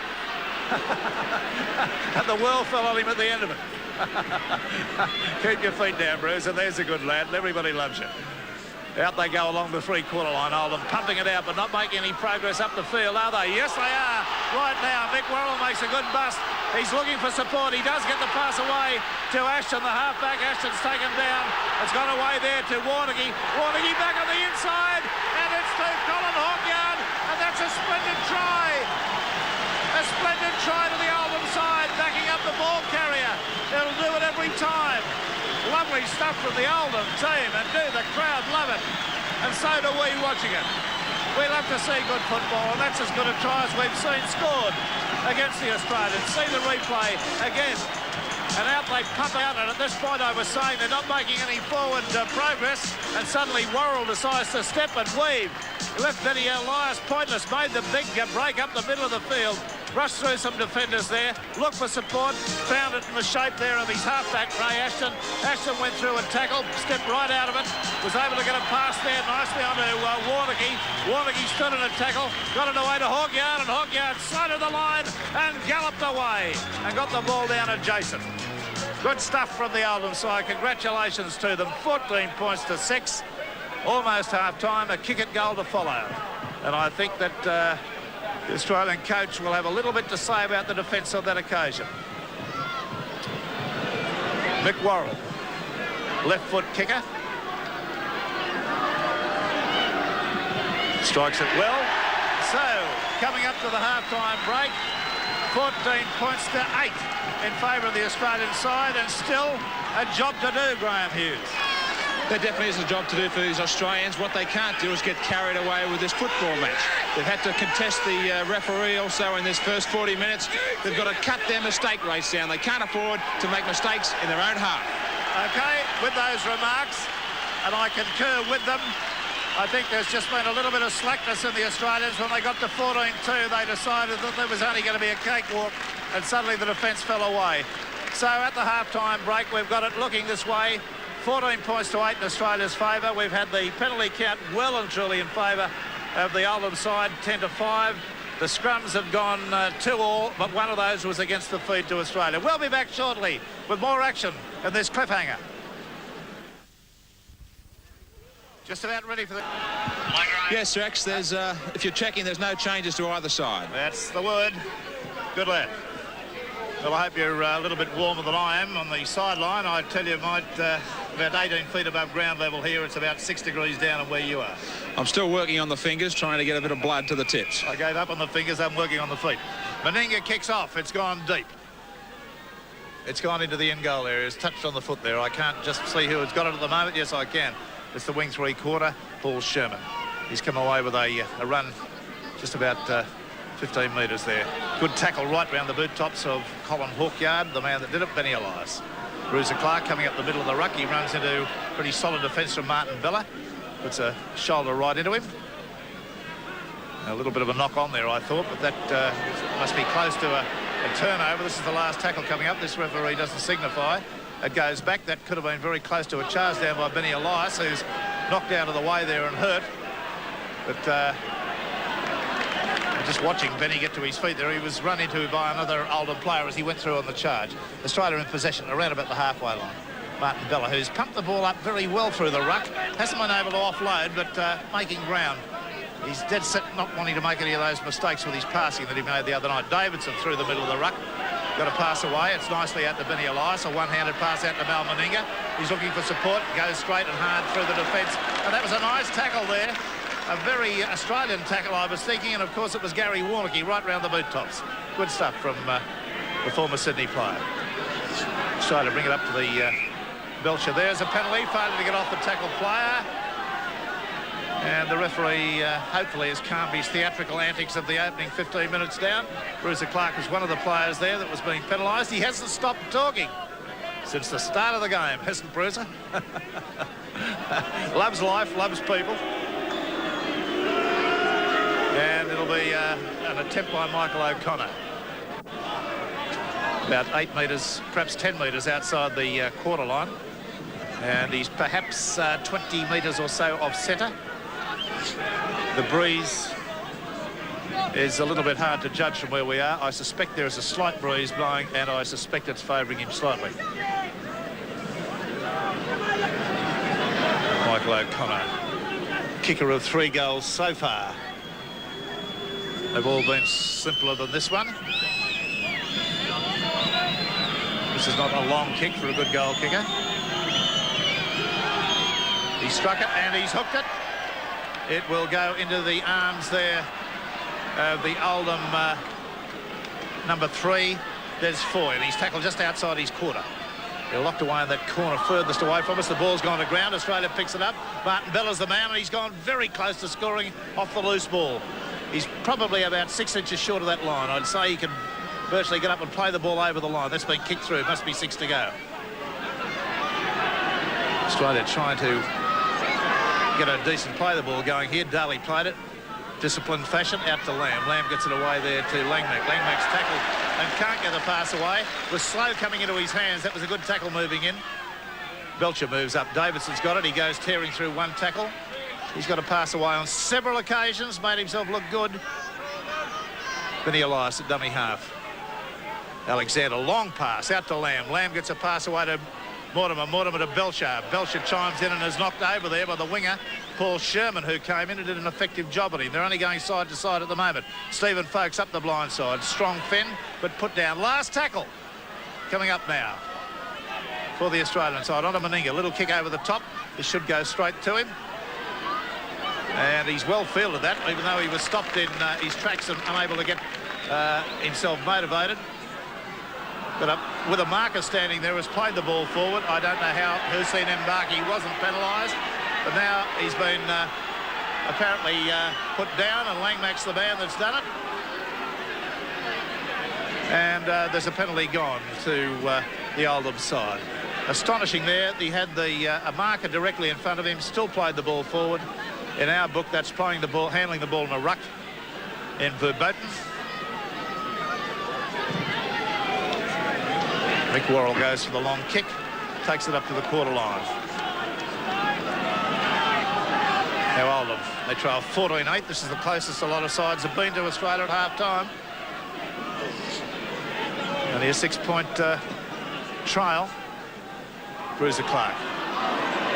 S1: And the world fell on him at the end of it. Keep your feet down, Bruiser. There's a good lad. Everybody loves you. Out they go along the 3-quarter line. Oldham pumping it out, but not making any progress up the field, are they? Yes, they are. Right now, Mick Worrell makes a good bust. He's looking for support. He does get the pass away to Ashton, the halfback. Ashton's taken down. It's gone away there to Warneke. Warneke back on the inside, and it's to Colin Hawkyard, and that's a splendid try. A splendid try to the Oldham side, backing up the ball carrier. It'll do it every time. Lovely stuff from the Oldham team, and do the crowd love it, and so do we watching it. We love to see good football, and that's as good a try as we've seen scored against the Australians. See the replay again, and out they pump out, and at this point I was saying they're not making any forward progress, and suddenly Worrell decides to step and weave. He left Benny Elias pointless, made the big break up the middle of the field, rushed through some defenders there, looked for support, found it in the shape there of his halfback, Ray Ashton. Ashton went through and tackled, stepped right out of it, was able to get a pass there nicely onto Warneke. Warneke stood in a tackle, got it away to Hawkyard, and Hawkyard sighted the line and galloped away and got the ball down adjacent. Good stuff from the Oldham side. Congratulations to them. 14 points to 6. Almost half-time, a kick at goal to follow. And I think that the Australian coach will have a little bit to say about the defence on that occasion. Mick Worrell, left foot kicker. Strikes it well. coming up to the half-time break. 14 points to 8 in favour of the Australian side, and still a job to do, Graham Hughes.
S2: There definitely is a job to do for these Australians. What they can't do is get carried away with this football match. They've had to contest the referee also in this first 40 minutes. They've got to cut their mistake rates down. They can't afford to make mistakes in their own half.
S1: OK, with those remarks, and I concur with them, I think there's just been a little bit of slackness in the Australians. When they got to 14-2, they decided that there was only going to be a cakewalk, and suddenly the defence fell away. So at the half-time break, we've got it looking this way. 14 points to 8 in Australia's favour. We've had the penalty count well and truly in favour of the Oldham side, 10-5. The scrums have gone 2-all, but one of those was against the feed to Australia. We'll be back shortly with more action in this cliffhanger. Just about ready for the...
S2: Yes, Rex, there's, if you're checking, there's no changes to either side.
S1: That's the word. Good lad. Well, I hope you're a little bit warmer than I am on the sideline. I tell you, mate, about 18 feet above ground level here, it's about 6 degrees down on where you are.
S2: I'm still working on the fingers, trying to get a bit of blood to the tips.
S1: I gave up on the fingers, I'm working on the feet. Meninga kicks off, it's gone deep. It's gone into the end goal area, it's touched on the foot there. I can't just see who has got it at the moment. Yes, I can. It's the wing three-quarter, Paul Sherman. He's come away with a run just about 15 metres there. Good tackle right round the boot tops of Colin Hawkyard, the man that did it, Benny Elias. Bruiser Clark coming up the middle of the ruck. He runs into pretty solid defence from Martin Bella. Puts a shoulder right into him. A little bit of a knock on there, I thought, but that must be close to a turnover. This is the last tackle coming up. This referee doesn't signify. It goes back. That could have been very close to a charge down by Benny Elias, who's knocked out of the way there and hurt. But just watching Benny get to his feet there, he was run into by another Oldham player as he went through on the charge. Australia in possession around about the halfway line. Martin Bella, who's pumped the ball up very well through the ruck, hasn't been able to offload, but making ground. He's dead set not wanting to make any of those mistakes with his passing that he made the other night. Davidson through the middle of the ruck. Got a pass away. It's nicely out to Benny Elias. A one-handed pass out to Mal Meninga. He's looking for support. Goes straight and hard through the defence. And that was a nice tackle there. A very Australian tackle, I was thinking. And, of course, it was Gary Warnocky right round the boot tops. Good stuff from the former Sydney player. Try to bring it up to the Belcher. There's a penalty. Failure to get off the tackle player. And the referee hopefully has calmed his theatrical antics of the opening 15 minutes down. Bruiser Clark was one of the players there that was being penalised. He hasn't stopped talking since the start of the game, hasn't Bruiser? Loves life, loves people. And it'll be an attempt by Michael O'Connor. About 8 metres, perhaps 10 metres outside the quarter line. And he's perhaps 20 metres or so off centre. The breeze is a little bit hard to judge from where we are. I suspect there is a slight breeze blowing, and I suspect it's favouring him slightly. Michael O'Connor, kicker of 3 goals so far. They've all been simpler than this one. This is not a long kick for a good goal kicker. He struck it and he's hooked it. It will go into the arms there of the Oldham number 3, Des Foy. He's tackled just outside his quarter. They're locked away in that corner furthest away from us. The ball's gone to ground. Australia picks it up. Martin Bella's the man, and he's gone very close to scoring off the loose ball. He's probably about 6 inches short of that line. I'd say he can virtually get up and play the ball over the line. That's been kicked through. Must be 6 to go. Australia trying to get a decent play the ball going here. Daly played it. Disciplined fashion out to Lamb. Lamb gets it away there to Langmack. Langmack's tackled and can't get the pass away. Was slow coming into his hands. That was a good tackle moving in. Belcher moves up. Davidson's got it. He goes tearing through one tackle. He's got a pass away on several occasions. Made himself look good. Benny Elias at dummy half. Alexander, long pass out to Lamb. Lamb gets a pass away to Mortimer. Mortimer to Belcher. Belcher chimes in and is knocked over there by the winger, Paul Sherman, who came in and did an effective job on him. They're only going side to side at the moment. Stephen Folkes up the blind side. Strong Finn, but put down. Last tackle coming up now for the Australian side. On to Meninga. Little kick over the top. This should go straight to him. And he's well fielded that, even though he was stopped in his tracks and unable to get himself motivated. But with a marker standing there, has played the ball forward. I don't know how Hussein Mbaki wasn't penalised, but now he's been apparently put down, and Langmack's the man that's done it. And there's a penalty gone to the Oldham side. Astonishing there. He had a marker directly in front of him, still played the ball forward. In our book, that's playing the ball, handling the ball in a ruck in verboten. Mick Worrell goes for the long kick, takes it up to the quarter line. Now Oldham, they trail 14-8. This is the closest a lot of sides have been to Australia at half-time. Only a 6-point trail. Bruiser Clark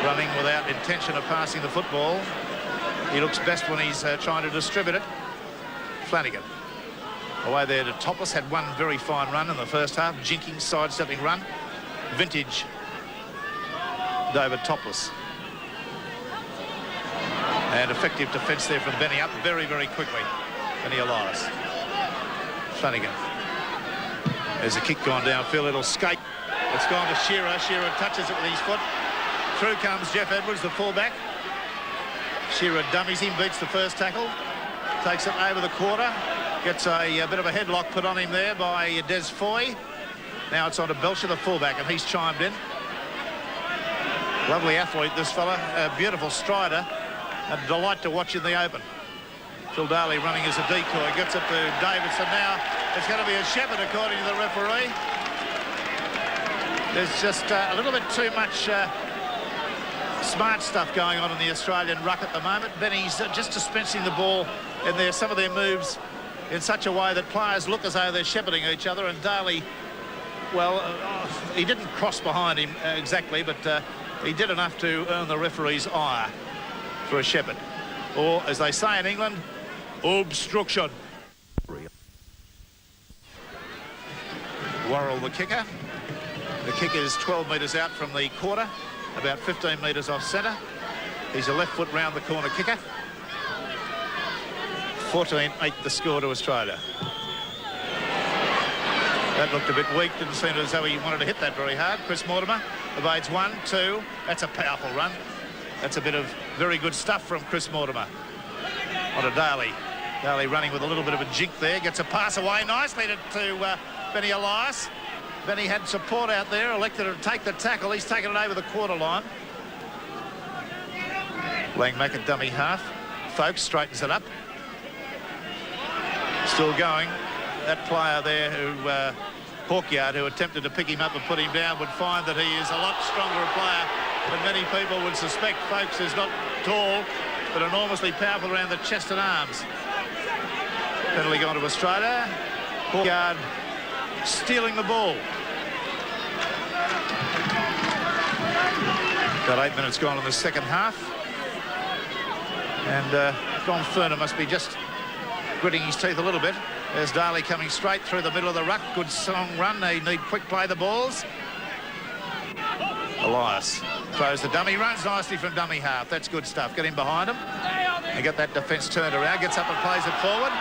S1: running without intention of passing the football. He looks best when he's trying to distribute it. Flanagan away there to Topless, had one very fine run in the first half, jinking, sidestepping run. Vintage David Topless. And effective defence there from Benny up very, very quickly. Benny Elias. Flanagan. There's a kick gone downfield, it'll skate. It's gone to Shearer. Shearer touches it with his foot. Through comes Jeff Edwards, the fullback. Shearer dummies him, beats the first tackle. Takes it over the quarter. Gets a bit of a headlock put on him there by Des Foy. Now it's on to Belcher, the fullback, and he's chimed in. Lovely athlete, this fella. A beautiful strider. A delight to watch in the open. Phil Daly running as a decoy. Gets it to Davidson now. It's going to be a Shepherd, according to the referee. There's just a little bit too much smart stuff going on in the Australian ruck at the moment. Benny's just dispensing the ball in there, some of their moves in such a way that players look as though they're shepherding each other, and Daly, well, he didn't cross behind him exactly, but he did enough to earn the referee's ire for a shepherd. Or, as they say in England, obstruction. Worrell, the kicker. The kick is 12 metres out from the quarter, about 15 metres off centre. He's a left foot round the corner kicker. 14-8 the score to Australia. That looked a bit weak, didn't seem as though he wanted to hit that very hard. Chris Mortimer evades 1, 2. That's a powerful run. That's a bit of very good stuff from Chris Mortimer. On to Daly. Daly running with a little bit of a jink there. Gets a pass away nicely to Benny Elias. Benny had support out there, elected to take the tackle. He's taken it over the quarter line. Langmack at dummy half. Folks straightens it up. Still going. That player there who, Hawkyard, who attempted to pick him up and put him down, would find that he is a lot stronger a player than many people would suspect. Folks is not tall, but enormously powerful around the chest and arms. Penalty gone to Australia. Hawkyard stealing the ball. About 8 minutes gone in the second half. And John Ferner must be just gritting his teeth a little bit. There's Daly coming straight through the middle of the ruck. Good strong run. They need quick play the balls. Elias throws the dummy. Runs nicely from dummy half. That's good stuff. Get him behind him. And get that defence turned around. Gets up and plays it forward,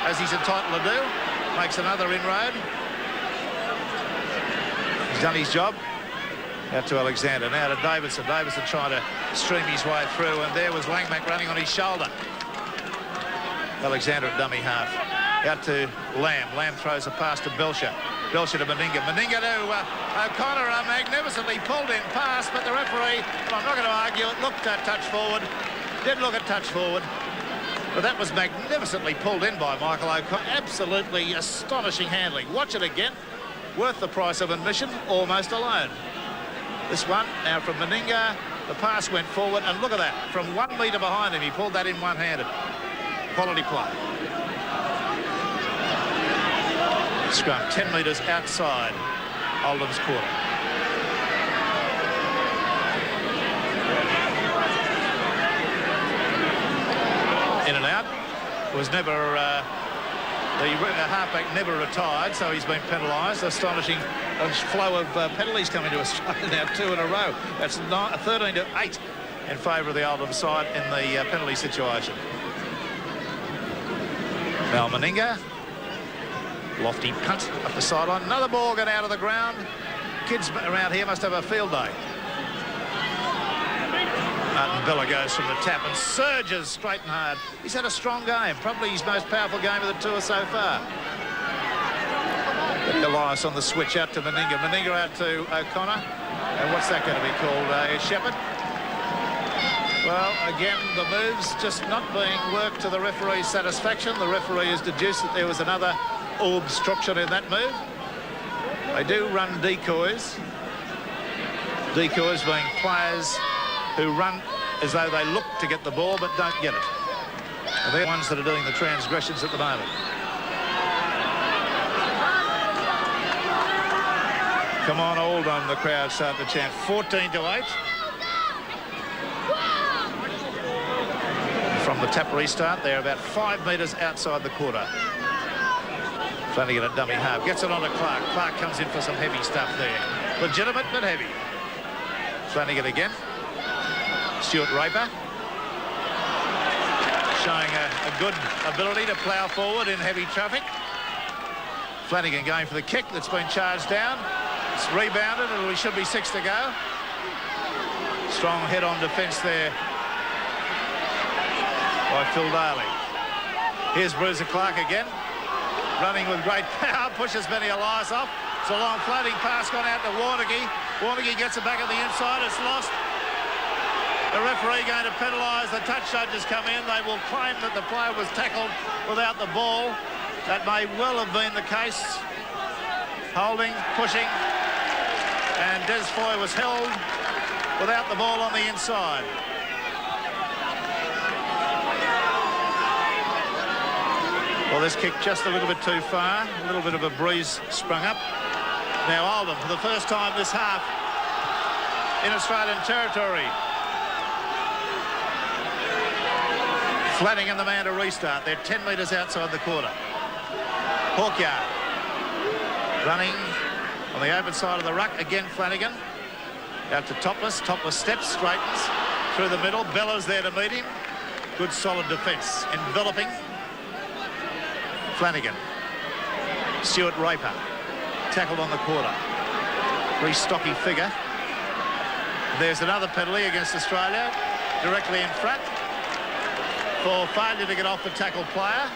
S1: as he's entitled to do. Makes another inroad. He's done his job. Out to Alexander. Now to Davidson. Davidson trying to stream his way through. And there was Langmack running on his shoulder. Alexander at dummy half. Out to Lamb. Lamb throws a pass to Belcher. Belcher to Meninga. Meninga to O'Connor. A magnificently pulled in pass, but the referee, well, I'm not going to argue it, looked at touch forward. Did look at touch forward. But that was magnificently pulled in by Michael O'Connor. Absolutely astonishing handling. Watch it again. Worth the price of admission, almost alone. This one now from Meninga. The pass went forward, and look at that. From 1 metre behind him, he pulled that in one-handed. Quality play. Scrum 10 metres outside Oldham's quarter. In and out. Was never the halfback never retired, so he's been penalised. Astonishing flow of penalties coming to Australia now, 2 in a row. That's 13-8 in favour of the Oldham side in the penalty situation. Mal Meninga. Lofty punt up the sideline. Another ball going out of the ground. Kids around here must have a field day. Martin Billa goes from the tap and surges straight and hard. He's had a strong game, probably his most powerful game of the tour so far. Elias on the switch out to Meninga. Meninga out to O'Connor. And what's that going to be called? Shepherd? Well, again, the move's just not being worked to the referee's satisfaction. The referee has deduced that there was another obstruction in that move. They do run decoys. Decoys being players who run as though they look to get the ball but don't get it. And they're the ones that are doing the transgressions at the moment. Come on, Oldham, the crowd start to chant. 14-8. From the tap restart, they're about 5 metres outside the quarter. Flanagan at dummy half. Gets it on to Clark. Clark comes in for some heavy stuff there. Legitimate but heavy. Flanagan again. Stuart Raper. Showing a good ability to plough forward in heavy traffic. Flanagan going for the kick that's been charged down. It's rebounded and we should be 6 to go. Strong head-on defence there by Phil Daly. Here's Bruiser Clark again. Running with great power, pushes Benny Elias off. It's a long floating pass gone out to Warneke. Warneke gets it back on the inside. It's lost. The referee going to penalise. The touch judges come in. They will claim that the player was tackled without the ball. That may well have been the case. Holding, pushing. And Des Foy was held without the ball on the inside. Well, this kick just a little bit too far. A little bit of a breeze sprung up. Now Oldham, for the first time this half, in Australian territory. Flanagan the man to restart. They're 10 metres outside the quarter. Hawkyard running on the open side of the ruck. Again, Flanagan out to Topless. Topless steps, straightens through the middle. Bella's there to meet him. Good solid defence. Enveloping. Flanagan. Stuart Raper. Tackled on the quarter. Very stocky figure. There's another penalty against Australia. Directly in front for failure to get off the tackle player.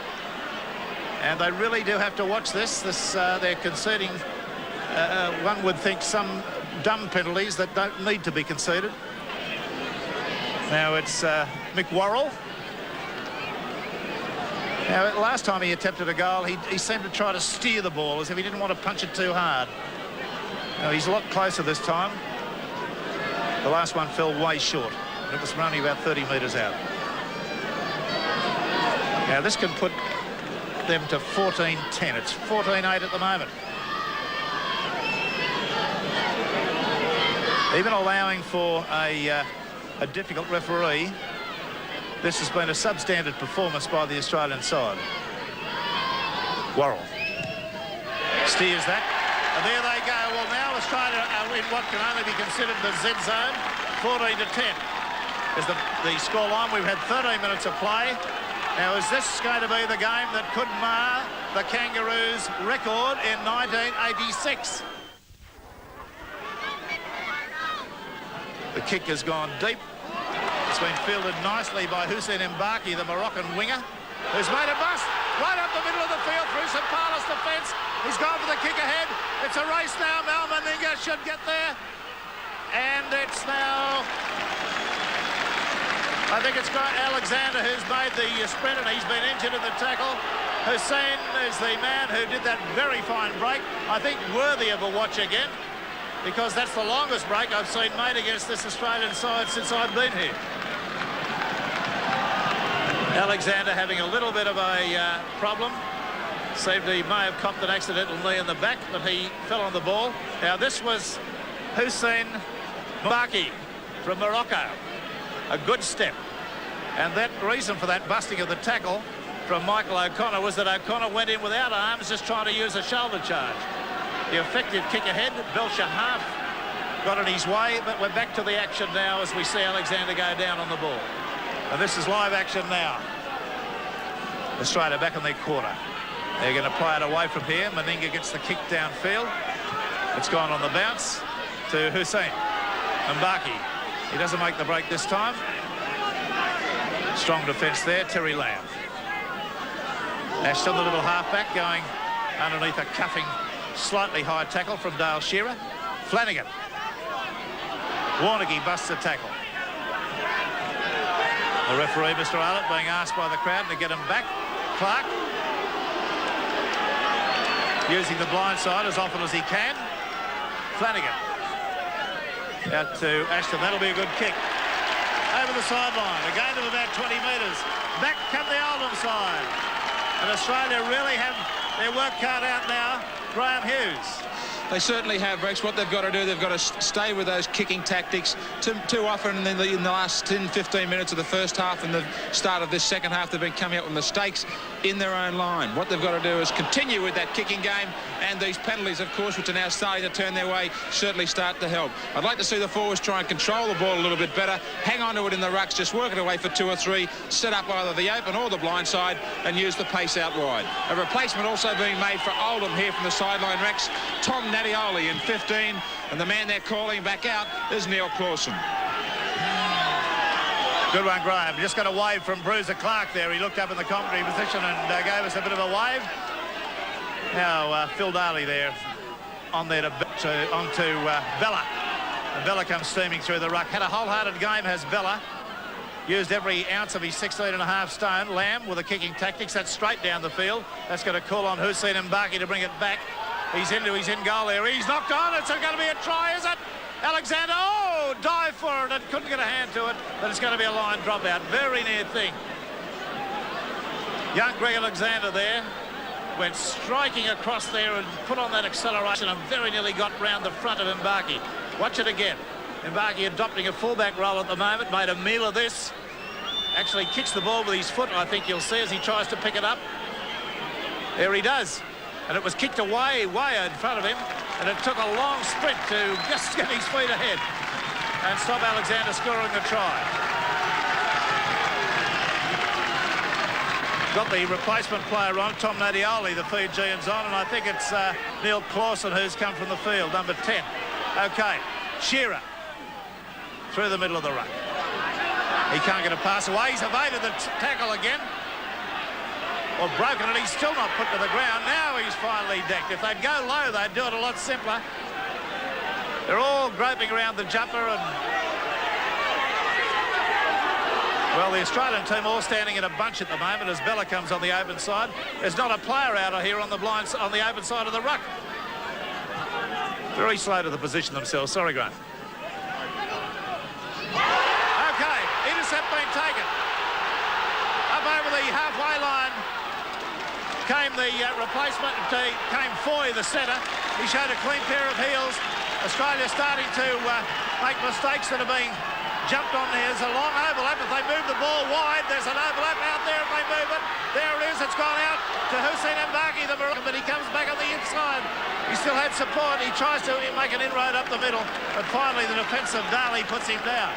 S1: And they really do have to watch this. They're conceding, one would think, some dumb penalties that don't need to be conceded. Now it's Mick Worrell. Now, last time he attempted a goal, he seemed to try to steer the ball as if he didn't want to punch it too hard. Now, he's a lot closer this time. The last one fell way short. It was only about 30 metres out. Now, this can put them to 14-10. It's 14-8 at the moment. Even allowing for a difficult referee, this has been a substandard performance by the Australian side. Worrell steers that. And there they go. Well, now Australia are in what can only be considered the Z zone. 14-10 is the scoreline. We've had 13 minutes of play. Now, is this going to be the game that could mar the Kangaroos' record in 1986? The kick has gone deep. It's been fielded nicely by Hussein Mbaki, the Moroccan winger, who's made a bust right up the middle of the field through St. Paul's defence. He's gone for the kick ahead. It's a race now. Mal Meninga should get there. And it's now, I think it's got Alexander who's made the sprint, and he's been injured in the tackle. Hussein is the man who did that very fine break. I think worthy of a watch again, because that's the longest break I've seen made against this Australian side since I've been here. Alexander having a little bit of a problem. Seemed he may have copped an accidental knee in the back, but he fell on the ball. Now, this was Hussein Mbaki from Morocco. A good step. And that reason for that busting of the tackle from Michael O'Connor was that O'Connor went in without arms, just trying to use a shoulder charge. The effective kick ahead, Belcher half got in his way, but we're back to the action now as we see Alexander go down on the ball. And this is live action now. Australia back in their quarter. They're going to play it away from here. Meninga gets the kick downfield. It's gone on the bounce to Hussein. Mbaki. He doesn't make the break this time. Strong defence there, Terry Lamb. Ashton, the little halfback, going underneath a cuffing, slightly high tackle from Dale Shearer. Flanagan. Warneke busts a tackle. The referee, Mr. Eilert, being asked by the crowd to get him back. Clark. Using the blind side as often as he can. Flanagan. Out to Ashton. That'll be a good kick. Over the sideline. A gain of about 20 metres. Back come the Oldham side. And Australia really have their work cut out now. Graham Hughes.
S2: They certainly have, Rex. What they've got to do, they've got to stay with those kicking tactics. Too often in the last 10-15 minutes of the first half and the start of this second half, they've been coming up with mistakes in their own line. What they've got to do is continue with that kicking game, and these penalties, of course, which are now starting to turn their way, certainly start to help. I'd like to see the forwards try and control the ball a little bit better, hang on to it in the rucks, just work it away for 2 or 3, set up either the open or the blind side, and use the pace out wide. A replacement also being made for Oldham here from the sideline, Rex. Tom Nadioli in 15, and the man they're calling back out is Neil Clawson.
S1: Good one, Graham. Just got a wave from Bruiser Clark there. He looked up in the commentary position and gave us a bit of a wave. Now Phil Daly there on there onto Bella. And Bella comes steaming through the ruck. Had a wholehearted game, has Bella. Used every ounce of his 16.5 stone. Lamb with the kicking tactics. That's straight down the field. That's going to call on Hussein Mbaki to bring it back. He's in goal there. He's knocked on. It's going to be a try, is it? Alexander, oh, dive for it and couldn't get a hand to it, but it's going to be a line dropout. Very near thing. Young Greg Alexander there went striking across there and put on that acceleration and very nearly got round the front of Mbaki. Watch it again. Mbaki adopting a fullback role at the moment, made a meal of this. Actually kicks the ball with his foot, I think you'll see, as he tries to pick it up. There he does. And it was kicked away, way in front of him. And it took a long sprint to just get his feet ahead and stop Alexander scoring the try. Got the replacement player on, Tom Nadioli, the Fijian's on, and I think it's Neil Clawson who's come from the field, number 10. OK, Shearer through the middle of the ruck. He can't get a pass away. He's evaded the tackle again. Or broken it. He's still not put to the ground. Now he's finally decked. If they'd go low, they'd do it a lot simpler. They're all groping around the jumper and... Well, the Australian team all standing in a bunch at the moment as Bella comes on the open side. There's not a player out here on the open side of the ruck. Very slow to the position themselves. Sorry, Grant. OK, intercept being taken. Up over the halfway line came the replacement. Came Foy, the centre. He showed a clean pair of heels. Australia starting to make mistakes that are being jumped on. There's a long overlap. If they move the ball wide, there's an overlap out there if they move it. There it is. It's gone out to Hussein Mbaki, the Moroccan, but he comes back on the inside. He still had support. He tries to make an inroad up the middle, but finally the defensive Daly puts him down.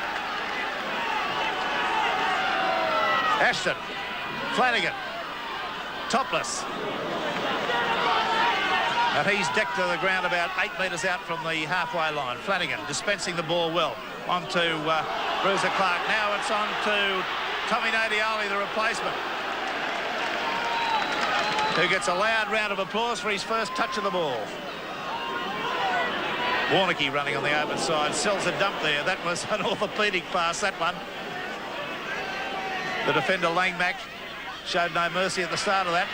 S1: Ashton, Flanagan, topless. And he's decked to the ground about 8 metres out from the halfway line. Flanagan dispensing the ball well. On to Bruiser Clark. Now it's on to Tommy Nadioli, the replacement, who gets a loud round of applause for his first touch of the ball. Warneke running on the open side. Sells a dump there. That was an orthopaedic pass, that one. The defender, Langmack, showed no mercy at the start of that.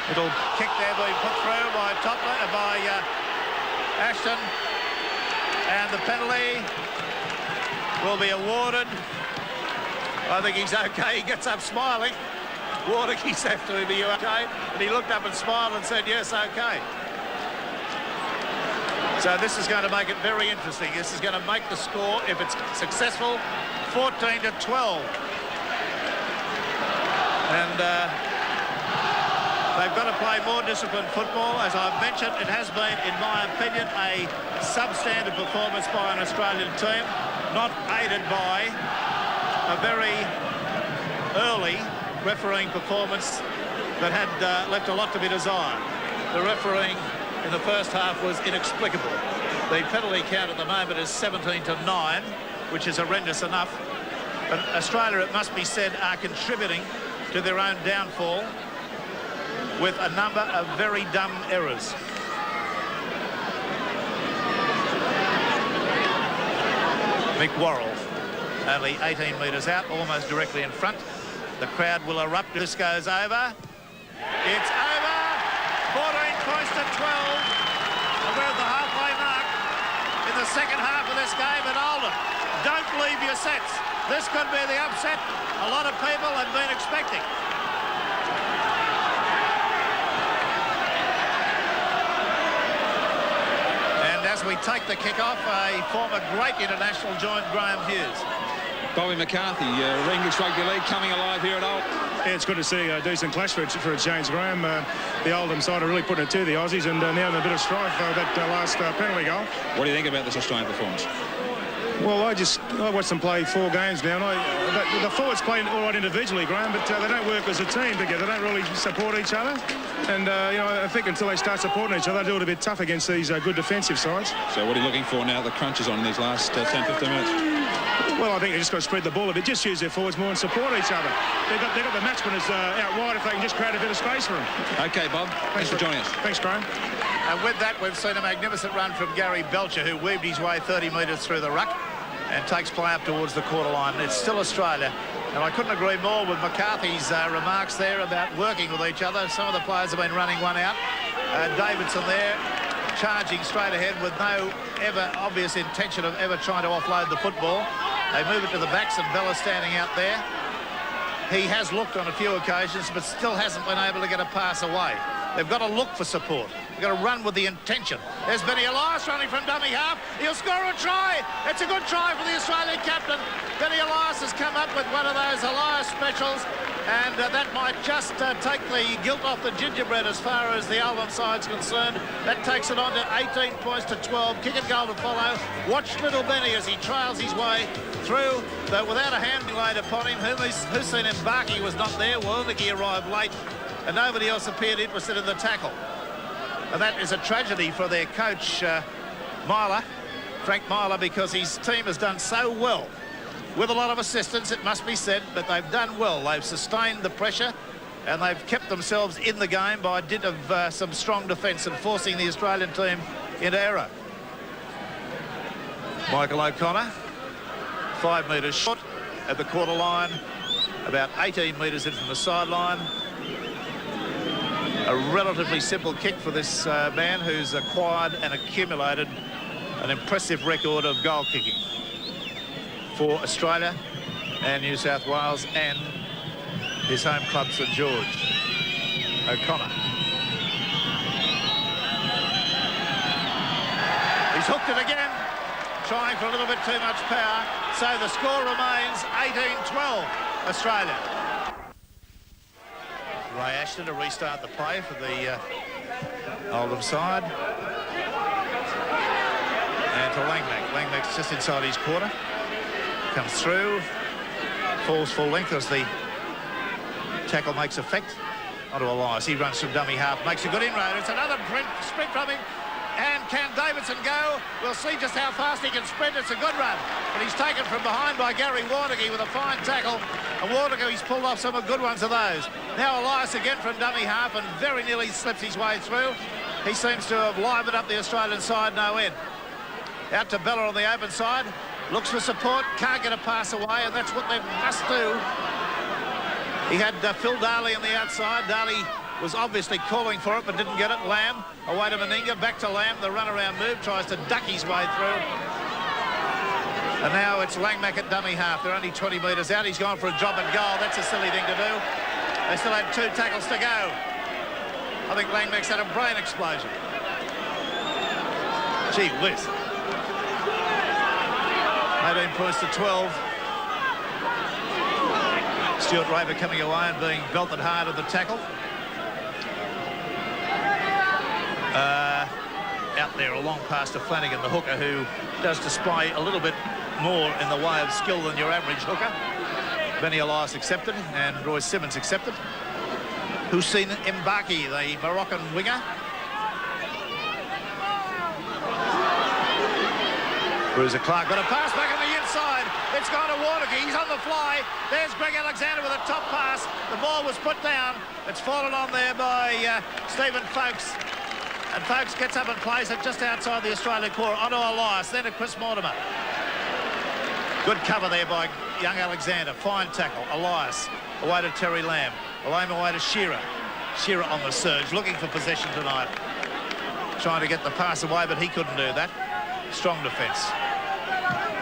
S1: Little kick there being put through by Ashton. And the penalty will be awarded. I think he's OK. He gets up smiling. Warneke's after him, are you OK? And he looked up and smiled and said, yes, OK. So this is going to make it very interesting. This is going to make the score, if it's successful, 14-12. And They've got to play more disciplined football. As I've mentioned, it has been, in my opinion, a substandard performance by an Australian team, not aided by a very early refereeing performance that had left a lot to be desired. The refereeing in the first half was inexplicable. The penalty count at the moment is 17-9, which is horrendous enough. But Australia, it must be said, are contributing to their own downfall with a number of very dumb errors. Mick Worrell, only 18 metres out, almost directly in front. The crowd will erupt. This goes over. It's over. 14 points to 12. We're at the halfway mark in the second half of this game at Oldham. Don't leave your sets. This could be the upset a lot of people have been expecting. And as we take the kick-off, a former great international joined Graham Hughes.
S2: Bobby McCarthy, English Rugby League coming alive here at Oldham.
S4: Yeah, it's good to see a decent clash for a change, Graham. The Oldham side are really putting it to the Aussies, and now in a bit of strife that last penalty goal.
S2: What do you think about this Australian performance?
S4: Well, I watched them play 4 games now, and the forwards play all right individually, Graham, but they don't work as a team together. They don't really support each other. And, I think until they start supporting each other, they'll do it a bit tough against these good defensive sides.
S2: So what are you looking for now? The crunches on in these last 10-15 minutes?
S4: Well, I think they just got to spread the ball a bit, just use their forwards more and support each other. They've got the matchwinners out wide if they can just create a bit of space for them.
S2: OK, Bob. Thanks for joining us.
S4: Thanks, Graham.
S1: And with that, we've seen a magnificent run from Gary Belcher, who weaved his way 30 metres through the ruck and takes play up towards the quarter line. It's still Australia. And I couldn't agree more with McCarthy's remarks there about working with each other. Some of the players have been running one out. Davidson there charging straight ahead with no ever obvious intention of ever trying to offload the football. They move it to the backs and Bella standing out there. He has looked on a few occasions but still hasn't been able to get a pass away. They've got to look for support. They've got to run with the intention. There's Benny Elias running from dummy half. He'll score a try. It's a good try for the Australian captain. Benny Elias has come up with one of those Elias specials, and that might just take the guilt off the gingerbread as far as the Oldham side's concerned. That takes it on to 18 points to 12. Kick and goal to follow. Watch little Benny as he trails his way through, though without a hand laid upon him. Who's seen him bark? He was not there. Wernicke arrived late, and nobody else appeared interested in the tackle. And that is a tragedy for their coach, Frank Myler, because his team has done so well. With a lot of assistance, it must be said, but they've done well. They've sustained the pressure, and they've kept themselves in the game by dint of some strong defence and forcing the Australian team into error. Michael O'Connor, 5 metres short at the quarter line, about 18 metres in from the sideline. A relatively simple kick for this man who's acquired and accumulated an impressive record of goal kicking for Australia and New South Wales and his home club St George. O'Connor. He's hooked it again, trying for a little bit too much power. So the score remains 18-12 Australia. Ray Ashton to restart the play for the Oldham side. And to Langmack. Langmack's just inside his quarter. Comes through. Falls full length as the tackle makes effect. Onto Elias. He runs from dummy half. Makes a good inroad. It's another sprint from him. And can Davidson go? We'll see just how fast he can sprint. It's a good run. But he's taken from behind by Gary Wernicke with a fine tackle. And Wernicke, he's pulled off some good ones of those. Now Elias again from dummy half and very nearly slips his way through. He seems to have livened up the Australian side no end. Out to Bella on the open side. Looks for support. Can't get a pass away, and that's what they must do. He had Phil Darley on the outside. Darley was obviously calling for it, but didn't get it. Lamb away to Meninga, back to Lamb. The runaround move, tries to duck his way through. And now it's Langmack at dummy half. They're only 20 metres out. He's gone for a drop and goal. That's a silly thing to do. They still have 2 tackles to go. I think Langmack's had a brain explosion. Gee whiz. 18 points to 12. Stuart Raver coming away and being belted hard at the tackle. Out there, a long pass to Flanagan, the hooker, who does display a little bit more in the way of skill than your average hooker. Benny Elias accepted, and Roy Simmons accepted. Hussein Mbaki, the Moroccan winger. Bruiser Clark got a pass back on the inside. It's gone to Warnocky. He's on the fly. There's Greg Alexander with a top pass. The ball was put down. It's fallen on there by Stephen Folkes. And Folkes gets up and plays it just outside the Australian core onto Elias, then to Chris Mortimer. Good cover there by young Alexander. Fine tackle. Elias away to Terry Lamb. Lamb away to Shearer. Shearer on the surge, looking for possession tonight. Trying to get the pass away, but he couldn't do that. Strong defence.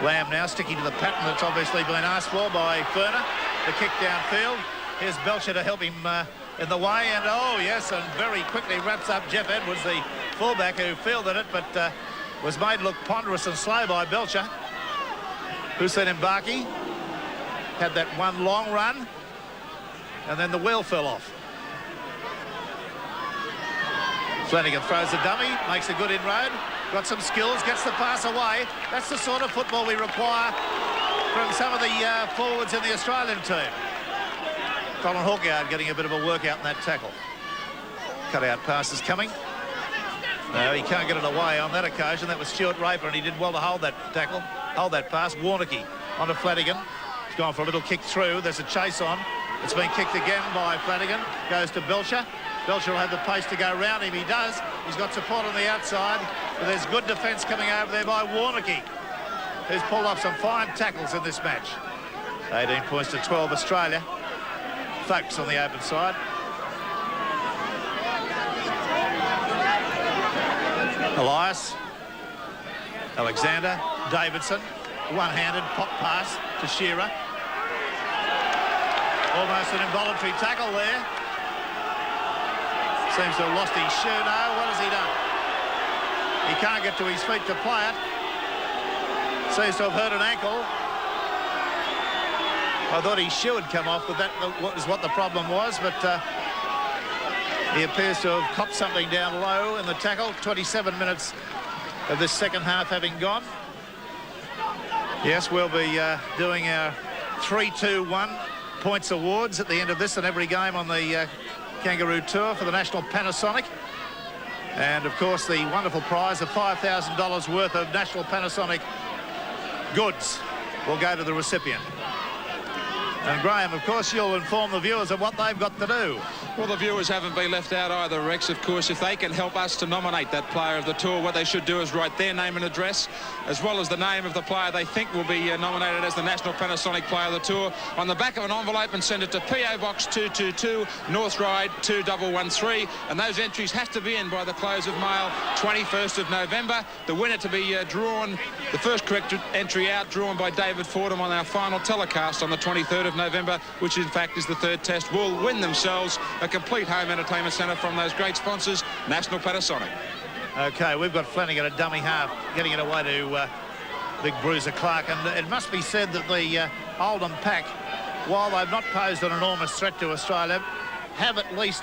S1: Lamb now sticking to the pattern that's obviously been asked for by Ferner. The kick downfield. Here's Belcher to help him in the way, and oh yes, and very quickly wraps up Jeff Edwards, the fullback, who fielded it, but was made look ponderous and slow by Belcher. Hussein Mbaki had that one long run, and then the wheel fell off. Flanagan throws the dummy, makes a good inroad, got some skills, gets the pass away. That's the sort of football we require from some of the forwards in the Australian team. Colin Hawkyard getting a bit of a workout in that tackle. Cut-out passes coming. No, he can't get it away on that occasion. That was Stuart Raper, and he did well to hold that tackle, hold that pass. Warnocky onto Flanagan. He's gone for a little kick through. There's a chase on. It's been kicked again by Flanagan. Goes to Belcher. Belcher will have the pace to go round him. He does. He's got support on the outside. But there's good defence coming over there by Warnocky, who's pulled off some fine tackles in this match. 18 points to 12 Australia. Folkes on the open side. Elias, Alexander, Davidson, one-handed pop pass to Shearer. Almost an involuntary tackle there. Seems to have lost his shoe. No, what has he done? He can't get to his feet to play it. Seems to have hurt an ankle. I thought his shoe had come off, but that was what the problem was. But he appears to have copped something down low in the tackle. 27 minutes of this second half having gone. Yes, we'll be doing our 3-2-1 points awards at the end of this and every game on the Kangaroo Tour for the National Panasonic. And, of course, the wonderful prize of $5,000 worth of National Panasonic goods will go to the recipient. And Graham, of course, you'll inform the viewers of what they've got to do.
S2: Well, the viewers haven't been left out either, Rex. Of course, if they can help us to nominate that player of the tour, what they should do is write their name and address, as well as the name of the player they think will be nominated as the National Panasonic Player of the Tour, on the back of an envelope, and send it to P.O. Box 222, North Ryde 2113. And those entries have to be in by the close of mail, 21st of November. The winner to be drawn, the first correct entry out, drawn by David Fordham on our final telecast on the 23rd of November, which in fact is the third test, will win themselves a complete home entertainment centre from those great sponsors, National Panasonic.
S1: OK, we've got Flanagan a dummy half, getting it away to big Bruiser Clark. And it must be said that the Oldham pack, while they've not posed an enormous threat to Australia, have at least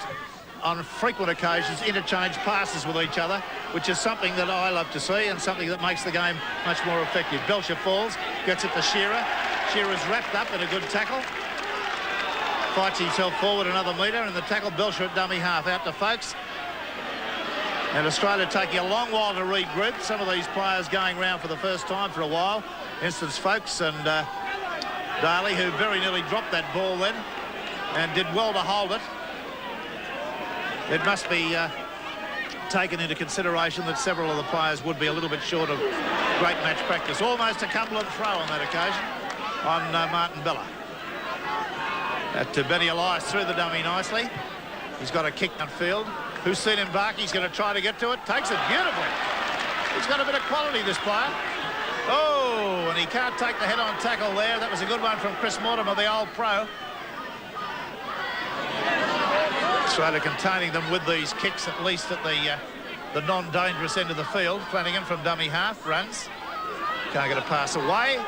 S1: on frequent occasions interchanged passes with each other, which is something that I love to see and something that makes the game much more effective. Belcher falls, gets it to Shearer. Shearer's wrapped up in a good tackle. Fights himself forward another metre, and the tackle. Belcher at dummy half out to Folkes. And Australia taking a long while to regroup. Some of these players going round for the first time for a while. Instance Folkes and Daly, who very nearly dropped that ball then and did well to hold it. It must be taken into consideration that several of the players would be a little bit short of great match practice. Almost a Cumberland throw on that occasion on Martin Bella. To Benny Elias through the dummy nicely. He's got a kick downfield. Hussein Mbaki's going to try to get to it. Takes it beautifully. He's got a bit of quality, this player. Oh, and he can't take the head-on tackle there. That was a good one from Chris Mortimer, the old pro. Australia containing them with these kicks, at least at the non-dangerous end of the field. Flanagan from dummy half runs. Can't get a pass away.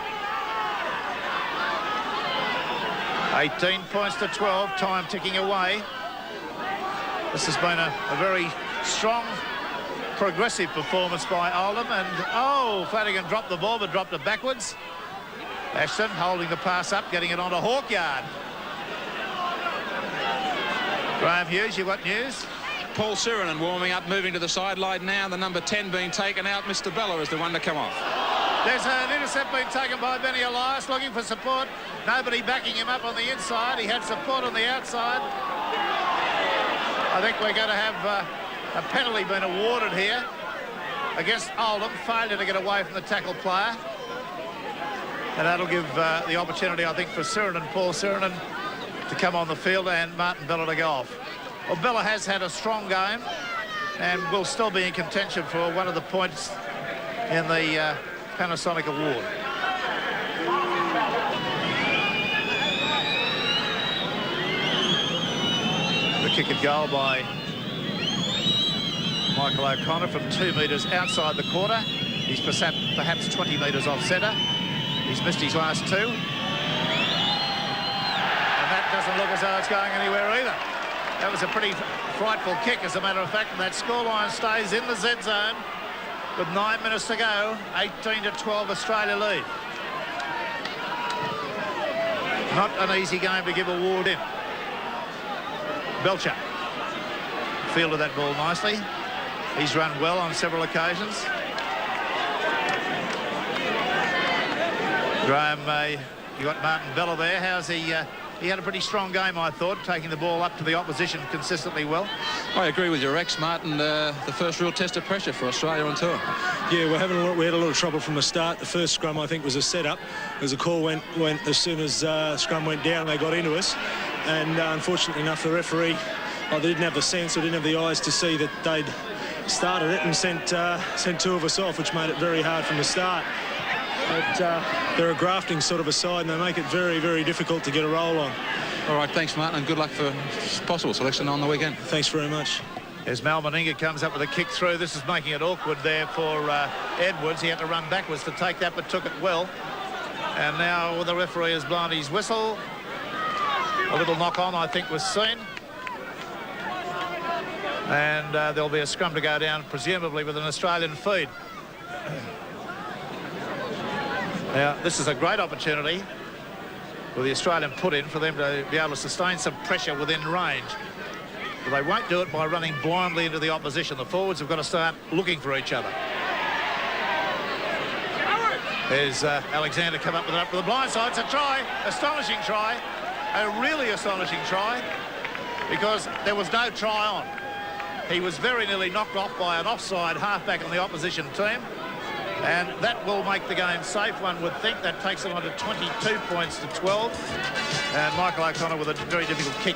S1: 18 points to 12, time ticking away. This has been a very strong progressive performance by Oldham, and oh, Flanagan dropped the ball but dropped it backwards. Ashton holding the pass up, getting it onto Hawkyard. Graham Hughes, you got news?
S2: Paul Sirenen warming up, moving to the sideline now. The number 10 being taken out. Mr. Bella is the one to come off.
S1: There's an intercept being taken by Benny Elias, looking for support. Nobody backing him up on the inside. He had support on the outside. I think we're going to have a penalty being awarded here against Oldham. Failure to get away from the tackle player. And that'll give the opportunity, I think, for Paul Sirenen to come on the field and Martin Bella to go off. Well, Bella has had a strong game and will still be in contention for one of the points in the Panasonic Award. The kick and goal by Michael O'Connor from 2 metres outside the quarter. He's perhaps 20 metres off centre. He's missed his last 2. And that doesn't look as though it's going anywhere either. That was a pretty frightful kick, as a matter of fact, and that scoreline stays in the Z zone with 9 minutes to go. 18-12 Australia lead. Not an easy game to give a award in. Belcher fielded that ball nicely. He's run well on several occasions. Graham, you got Martin Bella there. How's he? He had a pretty strong game, I thought, taking the ball up to the opposition consistently well.
S2: I agree with your Rex, Martin. The first real test of pressure for Australia on tour.
S5: Yeah, we had a lot of trouble from the start. The first scrum, I think, was a setup. As the call went as soon as scrum went down, they got into us. And unfortunately enough, the referee, they didn't have the sense or didn't have the eyes to see that they'd started it and sent 2 of us off, which made it very hard from the start. But they're a grafting sort of a side, and they make it very, very difficult to get a roll on.
S2: All right, thanks, Martin, and good luck for possible selection on the weekend.
S5: Thanks very much.
S1: As Mal Meninga comes up with a kick through, this is making it awkward there for Edwards. He had to run backwards to take that, but took it well. And now the referee has blown his whistle. A little knock-on, I think, was seen. And there'll be a scrum to go down, presumably with an Australian feed. Now, this is a great opportunity with the Australian put in for them to be able to sustain some pressure within range. But they won't do it by running blindly into the opposition. The forwards have got to start looking for each other. There's Alexander come up with it up to the blind side. It's a try, astonishing try, a really astonishing try, because there was no try on. He was very nearly knocked off by an offside halfback on the opposition team. And that will make the game safe, one would think. That takes them on to 22 points to 12. And Michael O'Connor with a very difficult kick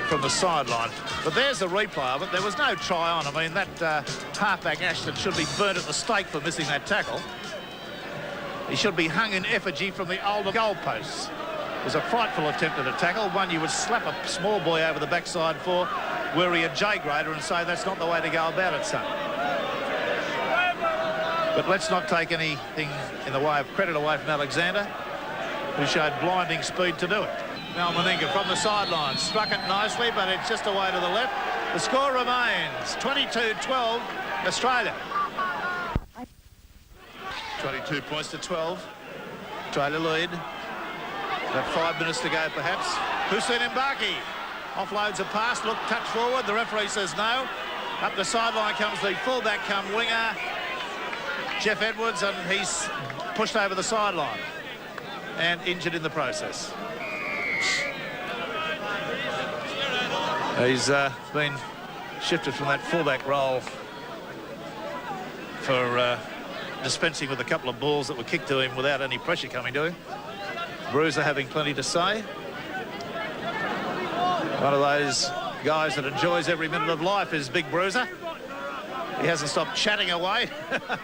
S1: from the sideline. But there's the replay of it. There was no try on. I mean, that halfback Ashton should be burnt at the stake for missing that tackle. He should be hung in effigy from the Oldham goalposts. It was a frightful attempt at a tackle, one you would slap a small boy over the backside for, were he a J-grader, and say that's not the way to go about it, son. But let's not take anything in the way of credit away from Alexander, who showed blinding speed to do it. Now Meninga from the sideline struck it nicely, but it's just away to the left. The score remains 22-12 Australia. 22 points to 12. Australia lead. About 5 minutes to go, perhaps. Hussein Mbaki offloads a pass, look, touch forward. The referee says no. Up the sideline comes the fullback come winger, Jeff Edwards, and he's pushed over the sideline and injured in the process. He's been shifted from that fullback role for dispensing with a couple of balls that were kicked to him without any pressure coming to him. Bruiser having plenty to say. One of those guys that enjoys every minute of life is Big Bruiser. He hasn't stopped chatting away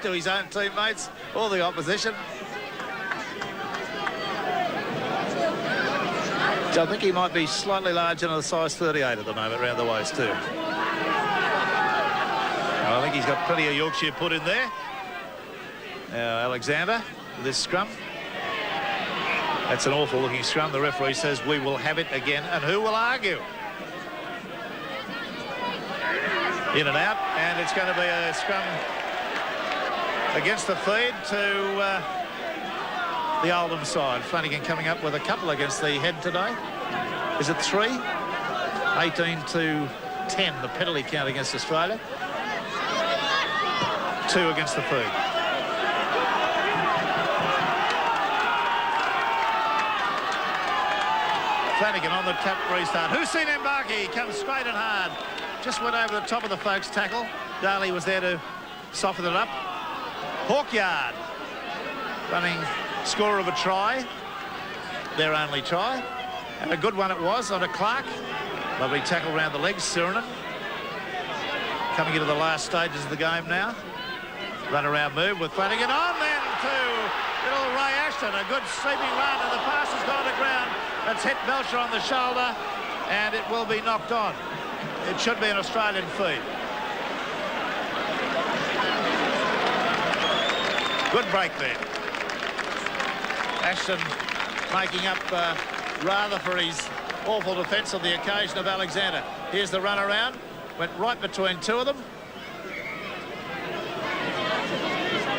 S1: to his own teammates or the opposition. So I think he might be slightly larger than a size 38 at the moment, around the waist too. I think he's got plenty of Yorkshire put in there. Now Alexander, this scrum. That's an awful looking scrum. The referee says we will have it again, and who will argue? In and out, and And it's going to be a scrum against the feed to the Oldham side. Flanagan coming up with a couple against the head today. Is it 3? 18-10, the penalty count against Australia. 2 against the feed. Flanagan on the tap restart. Hussein Mbaki comes straight and hard. Just went over the top of the folks' tackle. Daly was there to soften it up. Hawkyard running score of a try. Their only try. And a good one it was on a Clark. Lovely tackle round the legs. Sirenen coming into the last stages of the game now. Run around move with Flanagan on then to little Ray Ashton. A good sweeping run and the pass has gone to ground. It's hit Belcher on the shoulder and it will be knocked on. It should be an Australian feed. Good break there. Ashton making up rather for his awful defence on the occasion of Alexander. Here's the run around. Went right between two of them.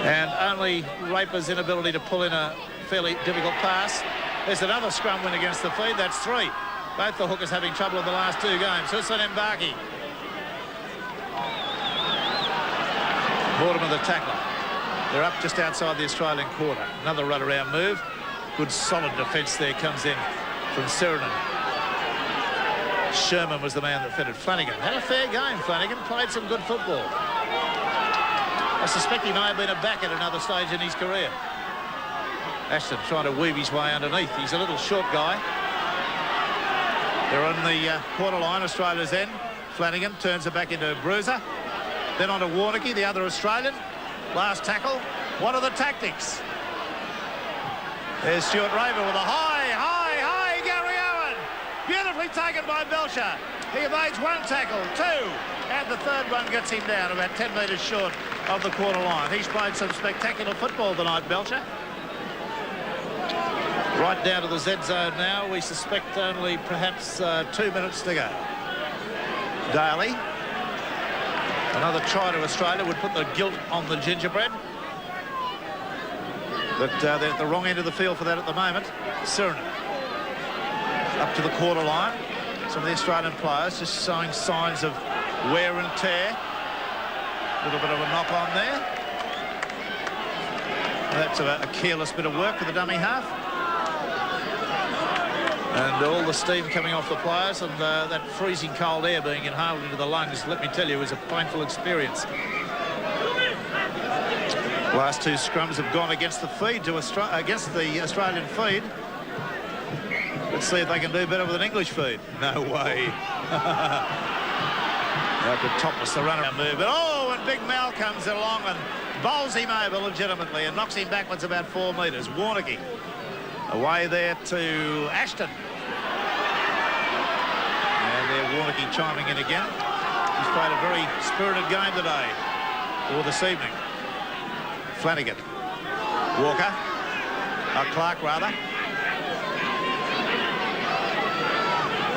S1: And only Raper's inability to pull in a fairly difficult pass. There's another scrum win against the feed. That's 3. Both the hookers having trouble in the last 2 games. Hussein Mbaki. Mortimer the tackler. They're up just outside the Australian quarter. Another run around move. Good solid defence there comes in from Sirenen. Sherman was the man that fitted. Flanagan had a fair game. Flanagan played some good football. I suspect he may have been a back at another stage in his career. Ashton trying to weave his way underneath. He's a little short guy. They're on the quarter line, Australia's end. Flanagan turns it back into Bruiser. Then on to Warnocky, the other Australian. Last tackle. What are the tactics? There's Stuart Raver with a high Gary Owen. Beautifully taken by Belcher. He evades 1 tackle, 2. And the third one gets him down about 10 metres short of the quarter line. He's played some spectacular football tonight, Belcher. Right down to the Z zone now. We suspect only perhaps 2 minutes to go. Daly. Another try to Australia would put the gilt on the gingerbread. But they're at the wrong end of the field for that at the moment. Sirenen. Up to the quarter line. Some of the Australian players just showing signs of wear and tear. A little bit of a knock on there. That's a careless bit of work for the dummy half. And all the steam coming off the players and that freezing cold air being inhaled into the lungs, let me tell you, is a painful experience. Last 2 scrums have gone against the feed against the Australian feed. Let's see if they can do better with an English feed. No way. Out to Topless, the runner move. But oh, and Big Mal comes along and bowls him over legitimately and knocks him backwards about 4 metres. Warnocky away there to Ashton. And there Warnocky chiming in again. He's played a very spirited game today, or this evening. Flanagan. Walker. Clark, rather.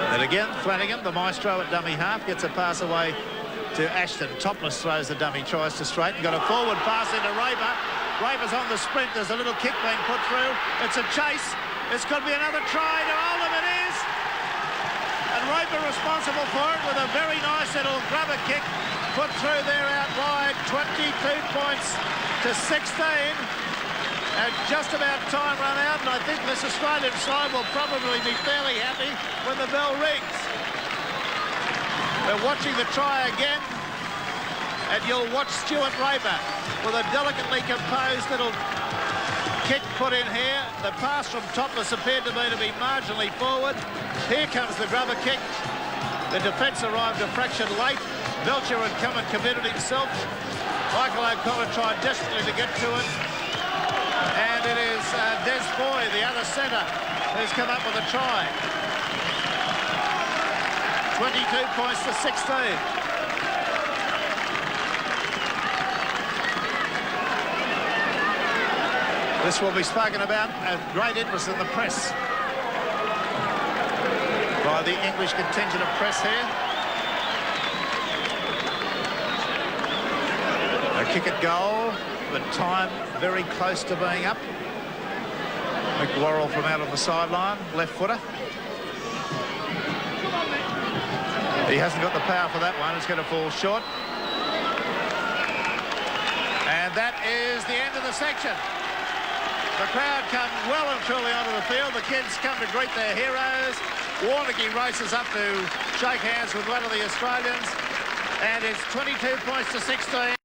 S1: And again, Flanagan, the maestro at dummy half, gets a pass away to Ashton. Topless throws the dummy, tries to straighten. Got a forward pass into Raper. Raper's on the sprint. There's a little kick being put through. It's a chase. This could be another try to Oldham. It is. And Raper responsible for it with a very nice little grubber kick put through there out wide. 22 points to 16. And just about time run out, and I think this Australian side will probably be fairly happy when the bell rings. We're watching the try again, and you'll watch Stuart Raper with a delicately composed little kick put in here. The pass from Topless appeared to me to be marginally forward. Here comes the grubber kick. The defence arrived a fraction late. Belcher had come and committed himself. Michael O'Connor tried desperately to get to it. And it is Des Boy, the other centre, who's come up with a try. 22 points to 16. This will be spoken about at great interest in the press by the English contingent of press here. kick at goal, but time very close to being up. McLaurel from out on the sideline, left footer. He hasn't got the power for that one. It's going to fall short. And that is the end of the section. The crowd come well and truly onto the field. The kids come to greet their heroes. Warnocky races up to shake hands with one of the Australians. And it's 22 points to 16.